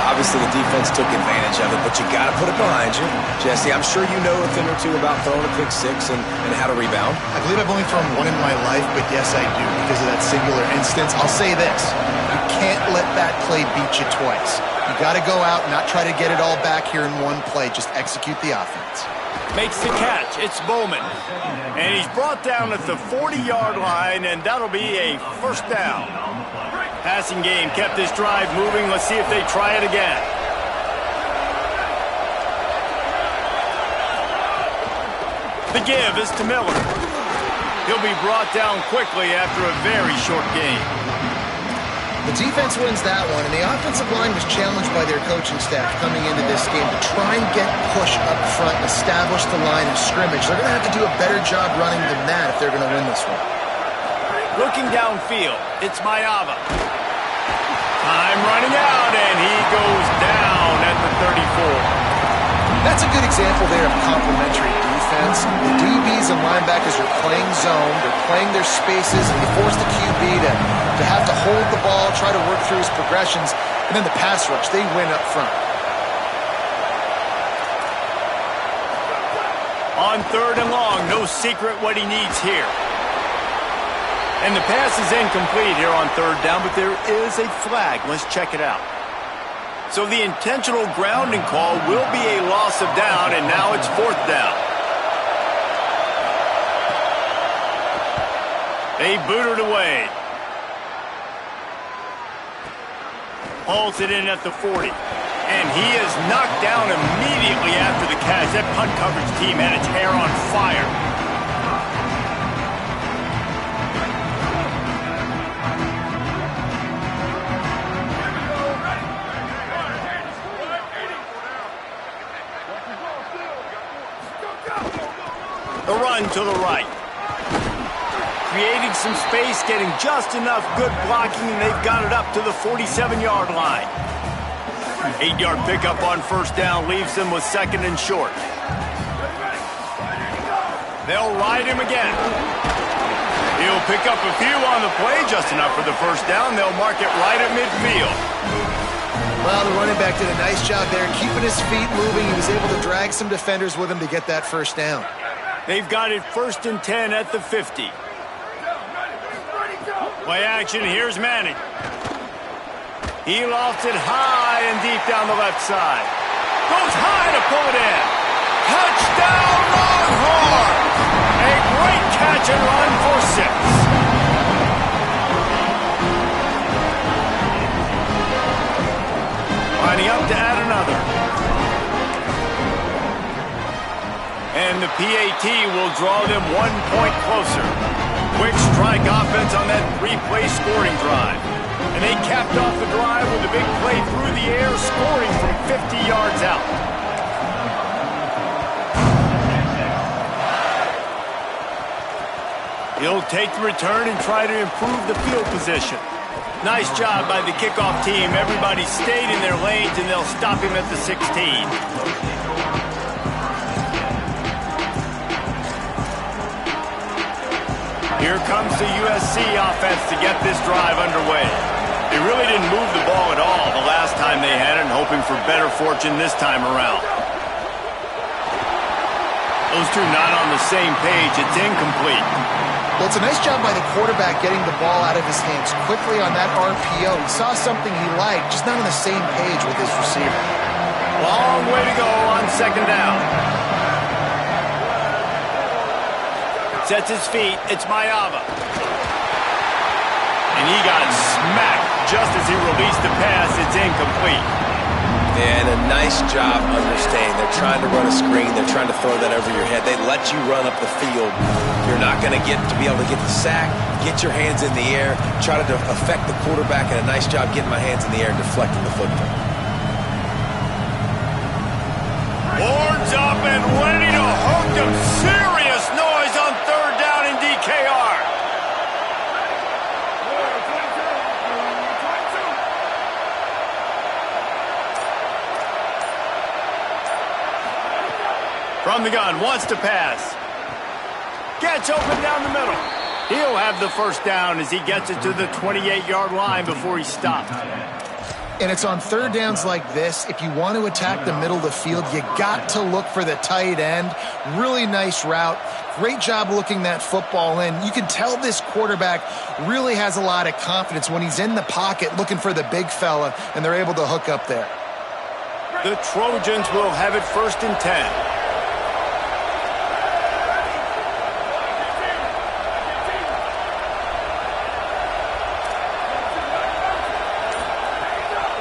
Obviously, the defense took advantage of it, but you got to put it behind you. Jesse, I'm sure you know a thing or two about throwing a pick six and how to rebound. I believe I've only thrown one in my life, but yes, I do because of that singular instance. I'll say this. You can't let that play beat you twice. You got to go out and not try to get it all back here in one play. Just execute the offense. Makes the catch. It's Bowman. And he's brought down at the 40-yard line, and that'll be a first down. Passing game kept this drive moving. Let's see if they try it again. The give is to Miller. He'll be brought down quickly after a very short game. The defense wins that one, and the offensive line was challenged by their coaching staff coming into this game to try and get push up front and establish the line of scrimmage. They're going to have to do a better job running than that if they're going to win this one. Looking downfield, it's Mayava. Time running out, and he goes down at the 34. That's a good example there of complementary defense. The DBs and linebackers are playing zone, they're playing their spaces, and they force the QB to have to hold the ball, try to work through his progressions, and then the pass rush, they win up front. On 3rd and long, no secret what he needs here. And the pass is incomplete here on 3rd down, but there is a flag. Let's check it out. So the intentional grounding call will be a loss of down, and now it's 4th down. They boot it away. Hauls it in at the 40. And he is knocked down immediately after the catch. That punt coverage team had its hair on fire. The run to the right. Creating some space, getting just enough good blocking, and they've got it up to the 47-yard line. 8-yard pickup on 1st down leaves them with 2nd and short. They'll ride him again. He'll pick up a few on the play, just enough for the 1st down. They'll mark it right at midfield. Well, the running back did a nice job there, keeping his feet moving. He was able to drag some defenders with him to get that 1st down. They've got it 1st and 10 at the 50. Play action, here's Manning. He lofts it high and deep down the left side. Goes high to pull it in. Touchdown Longhorns! A great catch and run for 6. Lining up to add another. And the PAT will draw them 1 point closer. Quick strike offense on that 3-play scoring drive. And they capped off the drive with a big play through the air, scoring from 50 yards out. He'll take the return and try to improve the field position. Nice job by the kickoff team. Everybody stayed in their lanes, and they'll stop him at the 16. Here comes the USC offense to get this drive underway. They really didn't move the ball at all the last time they had it, and hoping for better fortune this time around. Those two not on the same page. It's incomplete. Well, it's a nice job by the quarterback getting the ball out of his hands quickly on that RPO. He saw something he liked, just not on the same page with his receiver. Long way to go on 2nd down. Sets his feet. It's Mayava. And he got smacked just as he released the pass. It's incomplete. And a nice job understanding. They're trying to run a screen. They're trying to throw that over your head. They let you run up the field. You're not going to be able to get the sack, get your hands in the air, try to affect the quarterback, and a nice job getting my hands in the air and deflecting the football. Boards up and ready to hook them. Serious noise on 3rd down in DKR. From the gun, wants to pass. Gets open down the middle. He'll have the first down as he gets it to the 28-yard line before he stopped. And it's on third downs like this. If you want to attack the middle of the field, you got to look for the tight end. Really nice route. Great job looking that football in. You can tell this quarterback really has a lot of confidence when he's in the pocket looking for the big fella, and they're able to hook up there. The Trojans will have it 1st and 10.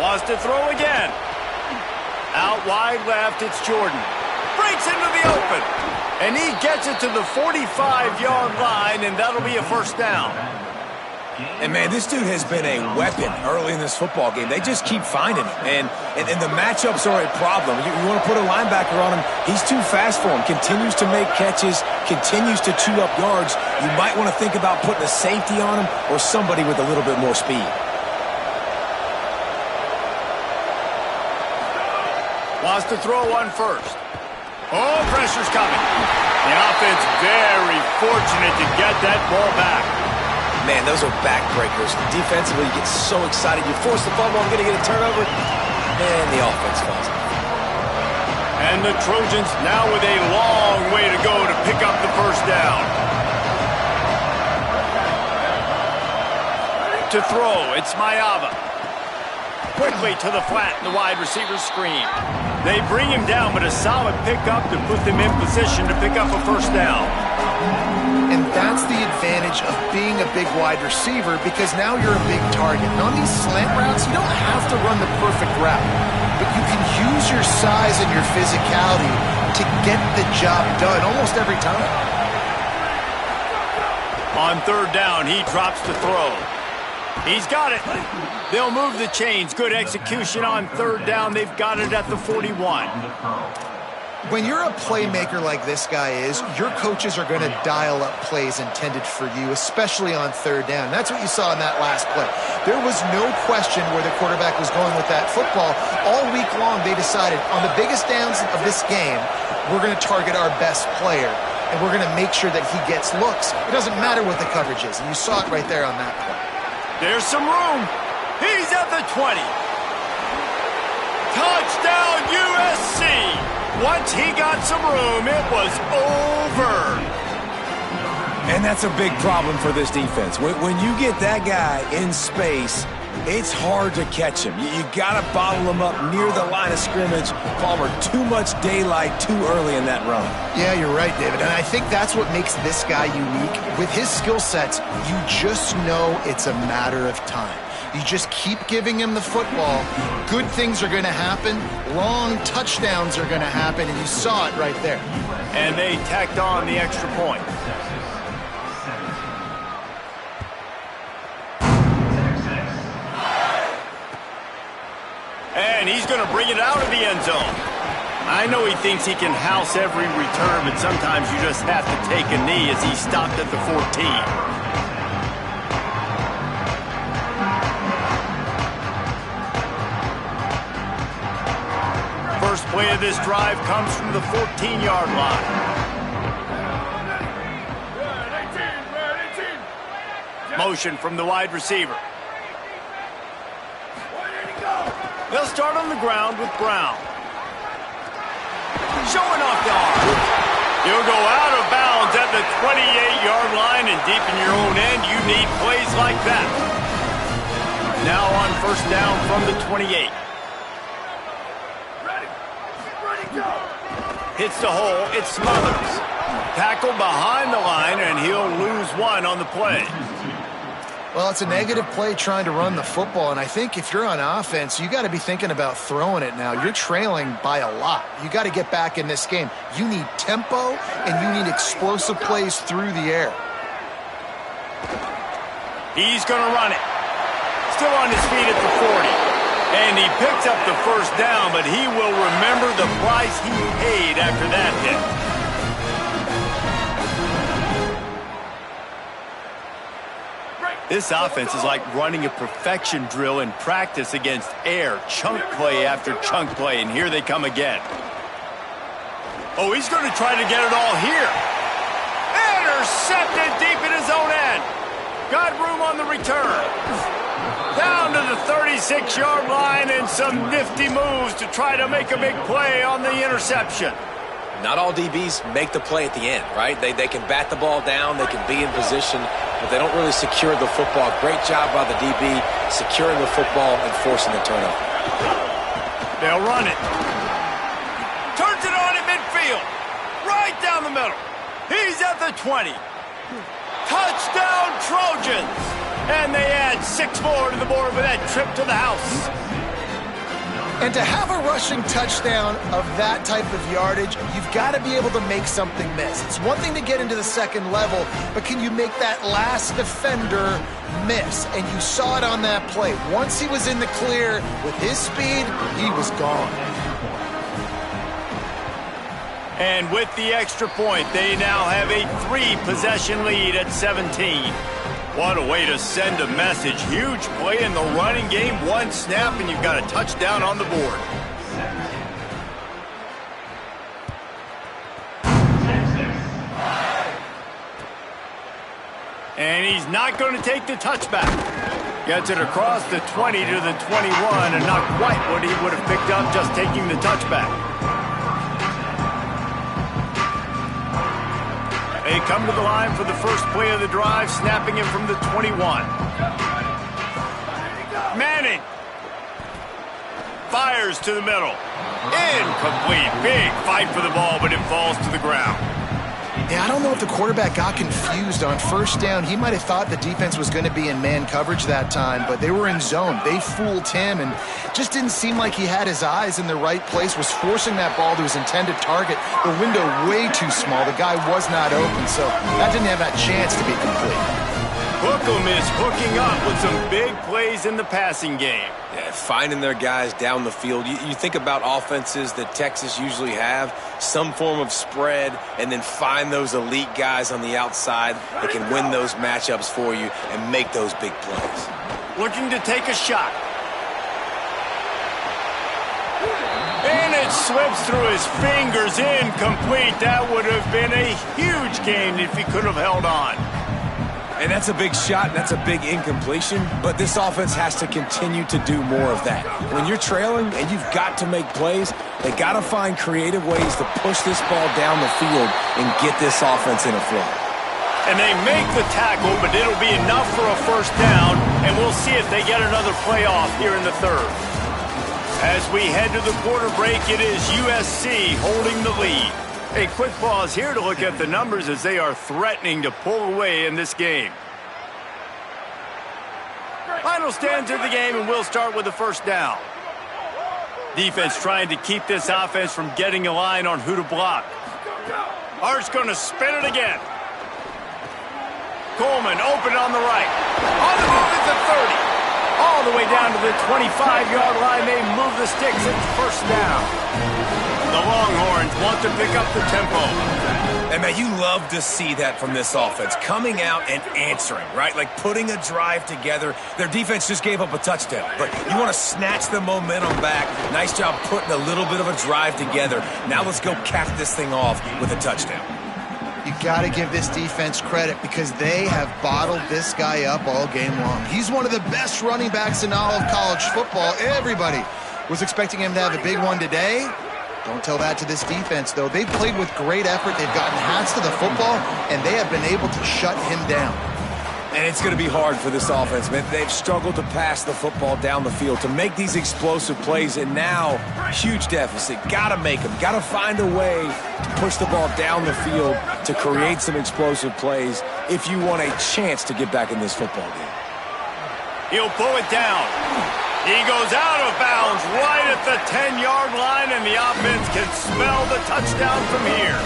Wants to throw again. Out wide left, it's Jordan. Breaks into the open. And he gets it to the 45-yard line, and that'll be a first down. And, man, this dude has been a weapon early in this football game. They just keep finding him. And the matchups are a problem. You want to put a linebacker on him, he's too fast for him. Continues to make catches, continues to chew up yards. You might want to think about putting a safety on him or somebody with a little bit more speed. Wants to throw one first. Oh, pressure's coming. The offense very fortunate to get that ball back. Man, those are backbreakers. Defensively, you get so excited. You force the fumble, I'm going to get a turnover, and the offense falls off. And the Trojans now with a long way to go to pick up the first down. To throw, it's Mayava. Quickly to the flat, the wide receiver screen. They bring him down, but a solid pickup to put them in position to pick up a first down. And that's the advantage of being a big wide receiver, because now you're a big target. And on these slant routes, you don't have to run the perfect route, but you can use your size and your physicality to get the job done almost every time. On third down, he drops to throw. He's got it. They'll move the chains. Good execution on third down. They've got it at the 41. When you're a playmaker like this guy is, your coaches are going to dial up plays intended for you, especially on third down. That's what you saw in that last play. There was no question where the quarterback was going with that football. All week long, they decided on the biggest downs of this game, we're going to target our best player, and we're going to make sure that he gets looks. It doesn't matter what the coverage is, and you saw it right there on that play. There's some room. He's at the 20. Touchdown, USC. Once he got some room, it was over. And that's a big problem for this defense. When you get that guy in space, it's hard to catch him. You got to bottle him up near the line of scrimmage. Palmer, too much daylight too early in that run. Yeah, you're right, David. And I think that's what makes this guy unique. With his skill sets, you just know it's a matter of time. You just keep giving him the football. Good things are going to happen. Long touchdowns are going to happen, and you saw it right there. And they tacked on the extra point. And he's going to bring it out of the end zone. I know he thinks he can house every return, but sometimes you just have to take a knee as he stopped at the 14. First play of this drive comes from the 14-yard line. Motion from the wide receiver. They'll start on the ground with Brown. Showing off the arm. He'll go out of bounds at the 28-yard line, and deep in your own end, you need plays like that. Now on first down from the 28. Hits the hole, it's Smothers. Tackled behind the line, and he'll lose one on the play. Well, it's a negative play trying to run the football, and I think if you're on offense, you got to be thinking about throwing it now. You're trailing by a lot. You got to get back in this game. You need tempo, and you need explosive plays through the air. He's going to run it. Still on his feet at the 40. And he picks up the first down, but he will remember the price he paid after that hit. This offense is like running a perfection drill in practice against air. Chunk play after chunk play, and here they come again. Oh, he's going to try to get it all here. Intercepted deep in his own end. Got room on the return. Down to the 36-yard line and some nifty moves to try to make a big play on the interception. Not all DBs make the play at the end, right? They can bat the ball down, they can be in position, but they don't really secure the football. Great job by the DB securing the football and forcing the turnover. They'll run it. Turns it on in midfield. Right down the middle. He's at the 20. Touchdown Trojans. And they add 6 more to the board with that trip to the house. And to have a rushing touchdown of that type of yardage, you've got to be able to make something miss. It's one thing to get into the second level, but can you make that last defender miss? And you saw it on that play. Once he was in the clear with his speed, he was gone. And with the extra point, they now have a 3-possession lead at 17. What a way to send a message. Huge play in the running game. One snap, and you've got a touchdown on the board. And he's not going to take the touchback. Gets it across the 20 to the 21, and not quite what he would have picked up just taking the touchback. They come to the line for the first play of the drive, snapping it from the 21. Manning fires to the middle. Incomplete. Big fight for the ball, but it falls to the ground. Yeah, I don't know if the quarterback got confused on first down. He might have thought the defense was going to be in man coverage that time, but they were in zone. They fooled him and just didn't seem like he had his eyes in the right place, was forcing that ball to his intended target. The window way too small. The guy was not open, so that didn't have that chance to be complete. Hookem is hooking up with some big plays in the passing game. Yeah, finding their guys down the field. You think about offenses that Texas usually have, some form of spread, and then find those elite guys on the outside that can win those matchups for you and make those big plays. Looking to take a shot. And it slips through his fingers, incomplete. That would have been a huge gain if he could have held on. And that's a big shot, and that's a big incompletion, but this offense has to continue to do more of that. When you're trailing and you've got to make plays, they got to find creative ways to push this ball down the field and get this offense in a flow. And they make the tackle, but it'll be enough for a first down, and we'll see if they get another play off here in the third. As we head to the quarter break, it is USC holding the lead. A quick pause here to look at the numbers as they are threatening to pull away in this game. Final stands of the game, and we'll start with the first down. Defense trying to keep this offense from getting a line on who to block. Art's going to spin it again. Coleman open on the right. On the move at the 30. All the way down to the 25-yard line. They move the sticks. It's first down. The Longhorns want to pick up the tempo. And, man, you love to see that from this offense. Coming out and answering, right? Like putting a drive together. Their defense just gave up a touchdown. But you want to snatch the momentum back. Nice job putting a little bit of a drive together. Now let's go cap this thing off with a touchdown. You got to give this defense credit because they have bottled this guy up all game long. He's one of the best running backs in all of college football. Everybody was expecting him to have a big one today. Don't tell that to this defense, though. They've played with great effort. They've gotten hats to the football, and they have been able to shut him down. And it's going to be hard for this offense, man. They've struggled to pass the football down the field, to make these explosive plays, and now, huge deficit. Got to make them. Got to find a way to push the ball down the field to create some explosive plays if you want a chance to get back in this football game. He'll pull it down. He goes out of bounds right at the 10-yard line, and the offense can smell the touchdown from here.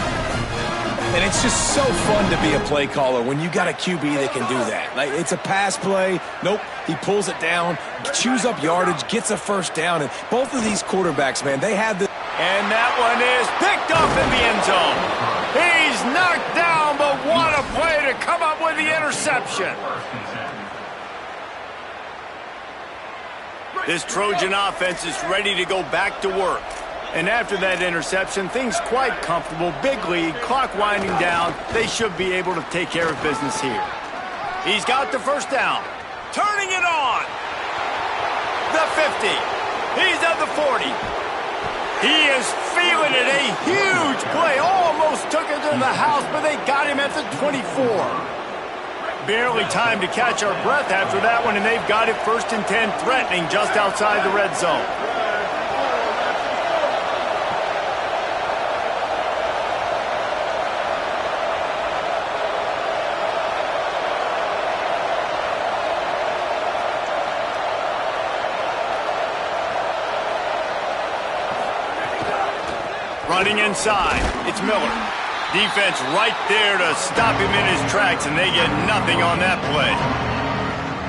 And it's just so fun to be a play caller when you got a QB that can do that. Like, it's a pass play. Nope, he pulls it down, chews up yardage, gets a first down. And both of these quarterbacks, man, they have the... And that one is picked up in the end zone. He's knocked down, but what a play to come up with the interception. This Trojan offense is ready to go back to work. And after that interception, things quite comfortable. Big lead, clock winding down. They should be able to take care of business here. He's got the first down. Turning it on. The 50. He's at the 40. He is feeling it. A huge play. Almost took it to the house, but they got him at the 24. Barely time to catch our breath after that one, and they've got it 1st and 10, threatening just outside the red zone. Running inside, it's Miller. Defense right there to stop him in his tracks, and they get nothing on that play.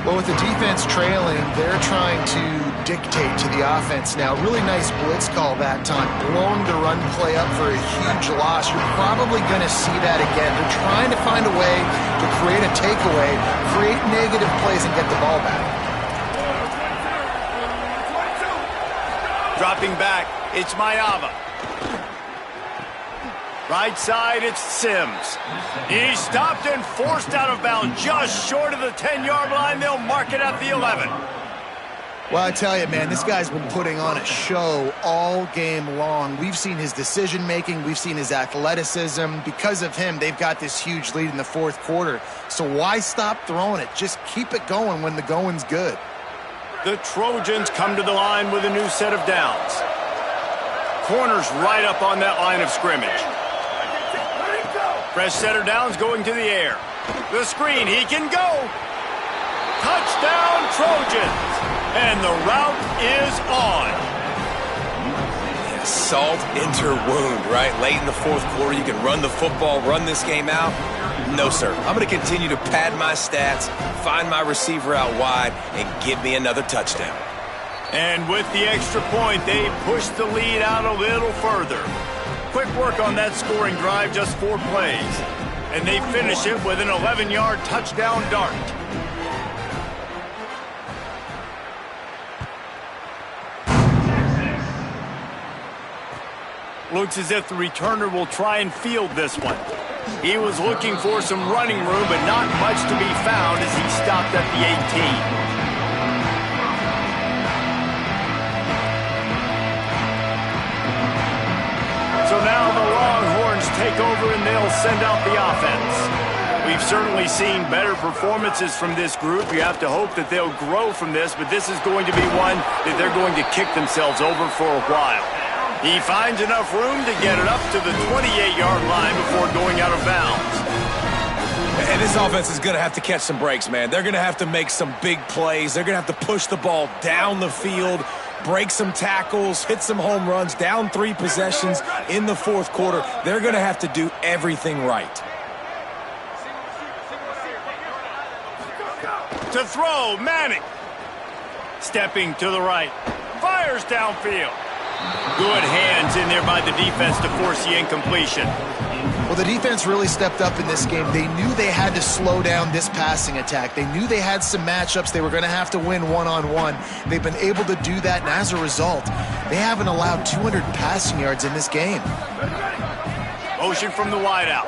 Well, with the defense trailing, they're trying to dictate to the offense now. Really nice blitz call that time, blowing the run play up for a huge loss. You're probably going to see that again. They're trying to find a way to create a takeaway, create negative plays, and get the ball back. Dropping back, it's Mayava. Right side, it's Sims. He's stopped and forced out of bounds just short of the 10-yard line. They'll mark it at the 11. Well, I tell you, man, this guy's been putting on a show all game long. We've seen his decision-making. We've seen his athleticism. Because of him, they've got this huge lead in the 4th quarter. So why stop throwing it? Just keep it going when the going's good. The Trojans come to the line with a new set of downs. Corners right up on that line of scrimmage. Fresh set of downs going to the air. The screen, he can go. Touchdown, Trojans. And the route is on. Yeah, salt into wound, right? Late in the 4th quarter, you can run the football, run this game out. No, sir. I'm going to continue to pad my stats, find my receiver out wide, and give me another touchdown. And with the extra point, they push the lead out a little further. Quick work on that scoring drive, just 4 plays. And they finish it with an 11-yard touchdown dart. Looks as if the returner will try and field this one. He was looking for some running room, but not much to be found as he stopped at the 18. So now the Longhorns take over and they'll send out the offense. We've certainly seen better performances from this group. You have to hope that they'll grow from this, but this is going to be one that they're going to kick themselves over for a while. He finds enough room to get it up to the 28-yard line before going out of bounds. And this offense is going to have to catch some breaks, man. They're going to have to make some big plays. They're going to have to push the ball down the field, break some tackles, hit some home runs, down 3 possessions in the 4th quarter. They're going to have to do everything right. To throw, Manning. Stepping to the right. Fires downfield. Good hands in there by the defense to force the incompletion. Well, the defense really stepped up in this game. They knew they had to slow down this passing attack. They knew they had some matchups they were going to have to win one-on-one. They've been able to do that, and as a result, they haven't allowed 200 passing yards in this game. Motion from the wideout.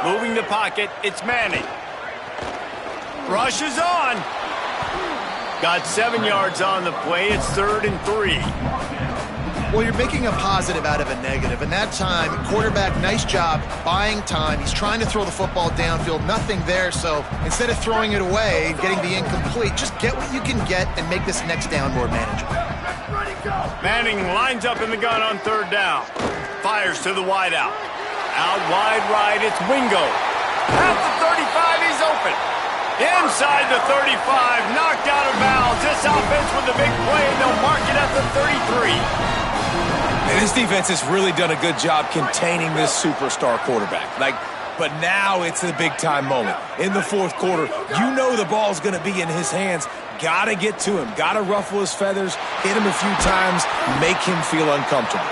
Moving the pocket, it's Manning. Rush is on. Got 7 yards on the play. It's 3rd and 3. Well, you're making a positive out of a negative. And that time, quarterback, nice job buying time. He's trying to throw the football downfield. Nothing there. So instead of throwing it away, getting the incomplete, just get what you can get and make this next down more manageable. Manning lines up in the gun on 3rd down. Fires to the wideout. Out wide right, it's Wingo. At the 35, he's open. Inside the 35, knocked out of bounds. This offense with the big play, and they'll mark it at the 33. And this defense has really done a good job containing this superstar quarterback. But now it's a big-time moment. In the 4th quarter, you know the ball's going to be in his hands. Got to get to him. Got to ruffle his feathers, hit him a few times, make him feel uncomfortable.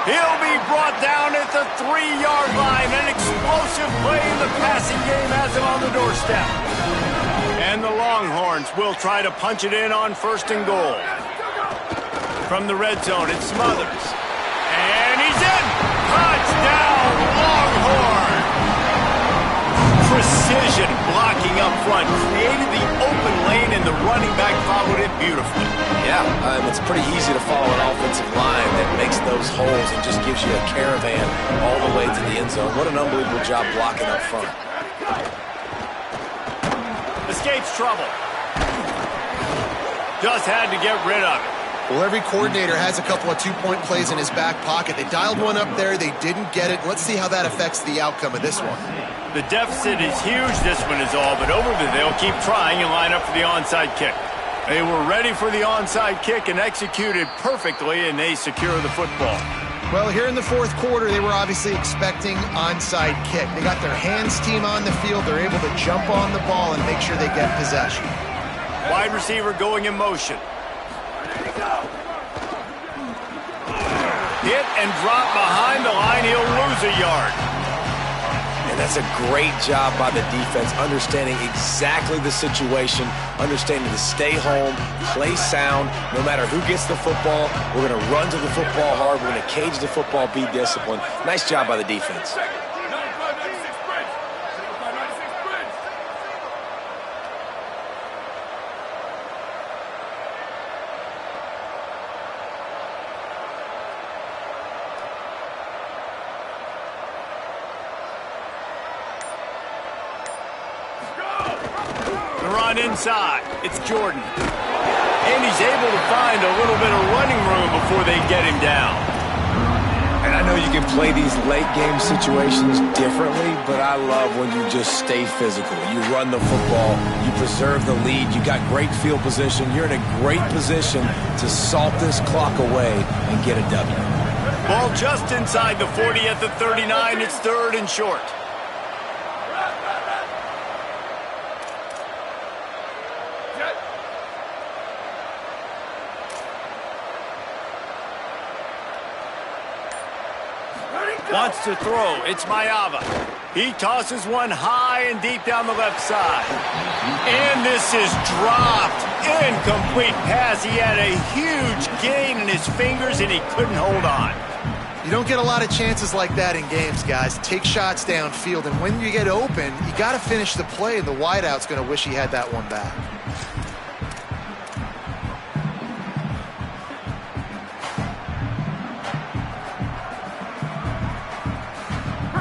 He'll be brought down at the 3-yard line. An explosive play in the passing game has him on the doorstep. And the Longhorns will try to punch it in on 1st and goal. From the red zone, it's Smothers. pretty easy to follow an offensive line that makes those holes and just gives you a caravan all the way to the end zone. What an unbelievable job blocking up front. Escapes trouble. Just had to get rid of it. Well, every coordinator has a couple of two-point plays in his back pocket. They dialed one up there. They didn't get it. Let's see how that affects the outcome of this one. The deficit is huge. This one is all but over. They'll keep trying and line up for the onside kick. They were ready for the onside kick and executed perfectly, and they secure the football. Well, here in the fourth quarter, they were obviously expecting onside kick. They got their hands team on the field. They're able to jump on the ball and make sure they get possession. Wide receiver going in motion. Hit and drop behind the line. He'll lose a yard. And that's a great job by the defense, understanding exactly the situation, understanding to stay home, play sound. No matter who gets the football, we're going to run to the football hard. We're going to cage the football, be disciplined. Nice job by the defense. Run inside. It's Jordan. And he's able to find a little bit of running room before they get him down. And I know you can play these late game situations differently, but I love when you just stay physical. You run the football, you preserve the lead, you got great field position, you're in a great position to salt this clock away and get a W. Ball just inside the 40 at the 39. It's third and short. Wants to throw. It's Mayava. He tosses one high and deep down the left side. And this is dropped. Incomplete pass. He had a huge gain in his fingers, and he couldn't hold on. You don't get a lot of chances like that in games, guys. Take shots downfield, and when you get open, you got to finish the play, and the wideout's going to wish he had that one back.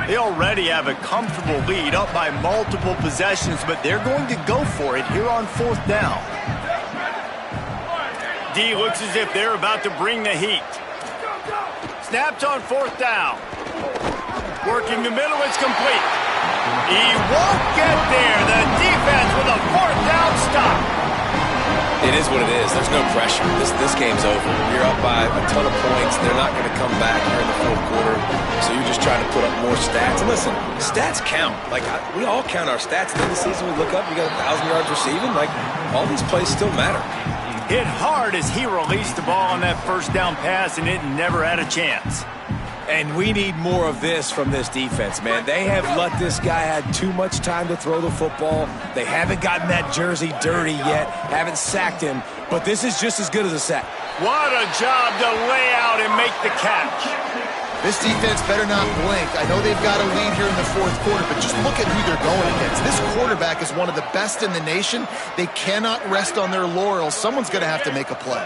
They already have a comfortable lead, up by multiple possessions, but they're going to go for it here on fourth down. D looks as if they're about to bring the heat. Snapped on fourth down. Working the middle, it's complete. He won't get there. The defense with a fourth down stop. It is what it is. There's no pressure. This game's over. You're up by a ton of points. They're not going to come back here in the fourth quarter. So you're just trying to put up more stats. And listen, stats count. Like, we all count our stats. At the end of the season, we look up, you got 1,000 yards receiving. Like, all these plays still matter. Hit hard as he released the ball on that first down pass, and it never had a chance. And we need more of this from this defense, man. They have let this guy have too much time to throw the football. They haven't gotten that jersey dirty yet, haven't sacked him, but this is just as good as a sack. What a job to lay out and make the catch. This defense better not blink. I know they've got a lead here in the fourth quarter, but just look at who they're going against. This quarterback is one of the best in the nation. They cannot rest on their laurels. Someone's going to have to make a play.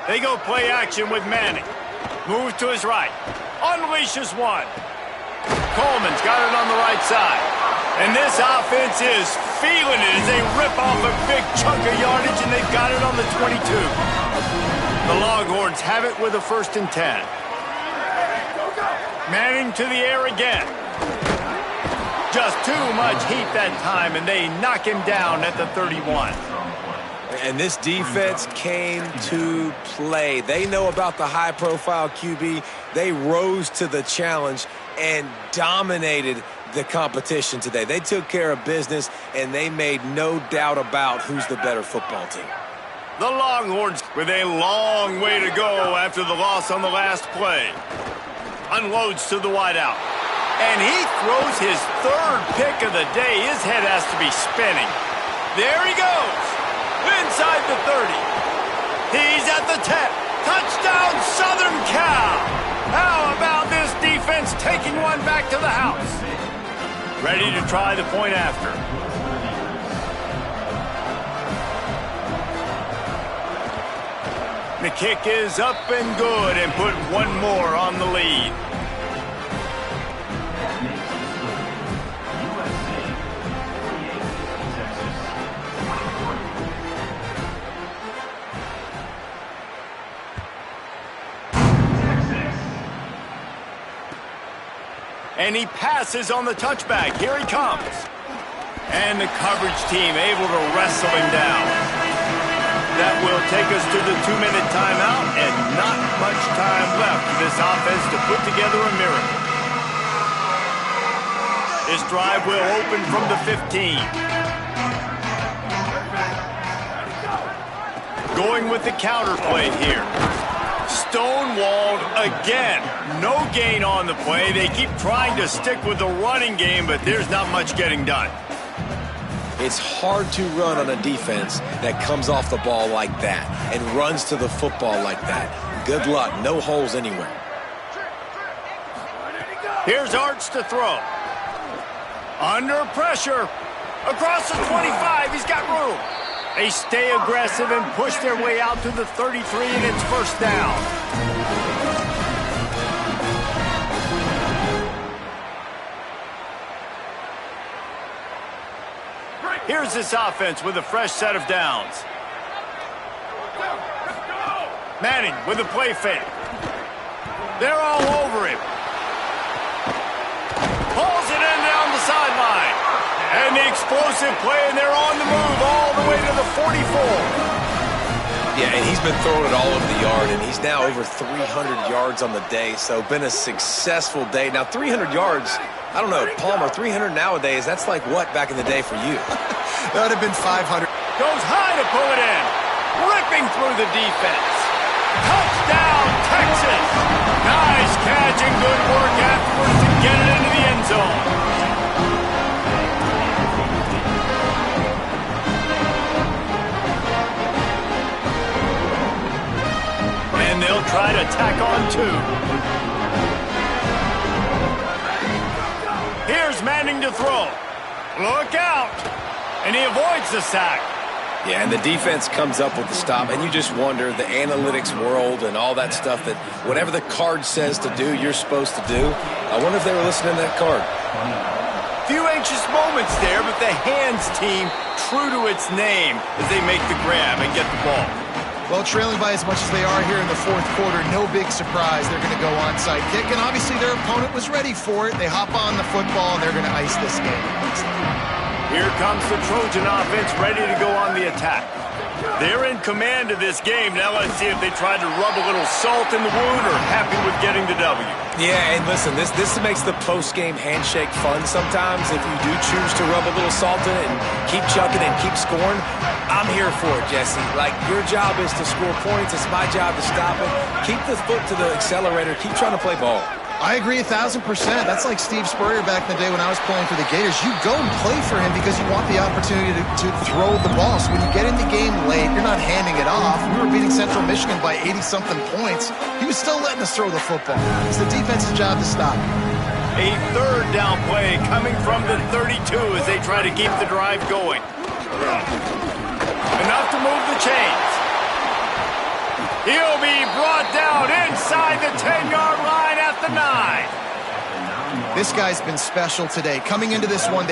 They go play action with Manning. Moves to his right. Unleashes one. Coleman's got it on the right side. And this offense is feeling it as they rip off a big chunk of yardage, and they've got it on the 22. The Longhorns have it with a 1st and 10. Manning to the air again. Just too much heat that time, and they knock him down at the 31. And this defense came to play. They know about the high-profile QB. They rose to the challenge and dominated the competition today. They took care of business, and they made no doubt about who's the better football team. The Longhorns with a long way to go after the loss on the last play. Unloads to the wideout. And he throws his 3rd pick of the day. His head has to be spinning. There he goes. Inside the 30. He's at the 10. Touchdown, Southern Cal. How about this defense taking one back to the house? Ready to try the point after. The kick is up and good and put one more on the lead. And he passes on the touchback. Here he comes. And the coverage team able to wrestle him down. That will take us to the 2-minute timeout, and not much time left for this offense to put together a miracle. This drive will open from the 15. Going with the counter play here. Stonewalled again. No gain on the play. They keep trying to stick with the running game, but there's not much getting done. It's hard to run on a defense that comes off the ball like that and runs to the football like that. Good luck. No holes anywhere. Here's Arch to throw. Under pressure. Across the 25. He's got room. They stay aggressive and push their way out to the 33, and it's first down. Here's this offense with a fresh set of downs. Manning with a play fake. They're all over him. Pulls it in down the sideline. And the explosive play, and they're on the move all the way to the 44. Yeah, and he's been throwing it all over the yard, and he's now over 300 yards on the day, so been a successful day. Now, 300 yards, I don't know, Palmer, 300 nowadays, that's like what back in the day for you? That would have been 500. Goes high to pull it in. Ripping through the defense. Touchdown, Texas. Nice catch and good work afterwards to get it into the end zone. And they'll try to tack on two. Here's Manning to throw. Look out. And he avoids the sack. Yeah, and the defense comes up with the stop, and you just wonder, the analytics world and all that stuff, that whatever the card says to do, you're supposed to do. I wonder if they were listening to that card. Few anxious moments there, but the hands team true to its name as they make the grab and get the ball. Well, trailing by as much as they are here in the fourth quarter, no big surprise. They're going to go onside kick, and obviously their opponent was ready for it. They hop on the football, and they're going to ice this game. Here comes the Trojan offense ready to go on the attack. They're in command of this game. Now let's see if they try to rub a little salt in the wound or happy with getting the W. Yeah, and listen, this makes the post-game handshake fun sometimes. If you do choose to rub a little salt in it and keep chucking and keep scoring, I'm here for it, Jesse. Like, your job is to score points. It's my job to stop it. Keep the foot to the accelerator. Keep trying to play ball. I agree 1,000%. That's like Steve Spurrier back in the day when I was playing for the Gators. You go and play for him because you want the opportunity to throw the ball. So when you get in the game late, you're not handing it off. We were beating Central Michigan by 80-something points. He was still letting us throw the football. It's the defense's job to stop. A third down play coming from the 32 as they try to keep the drive going. Enough to move the chains. He'll be brought down inside the 10-yard line at the 9. This guy's been special today. Coming into this one,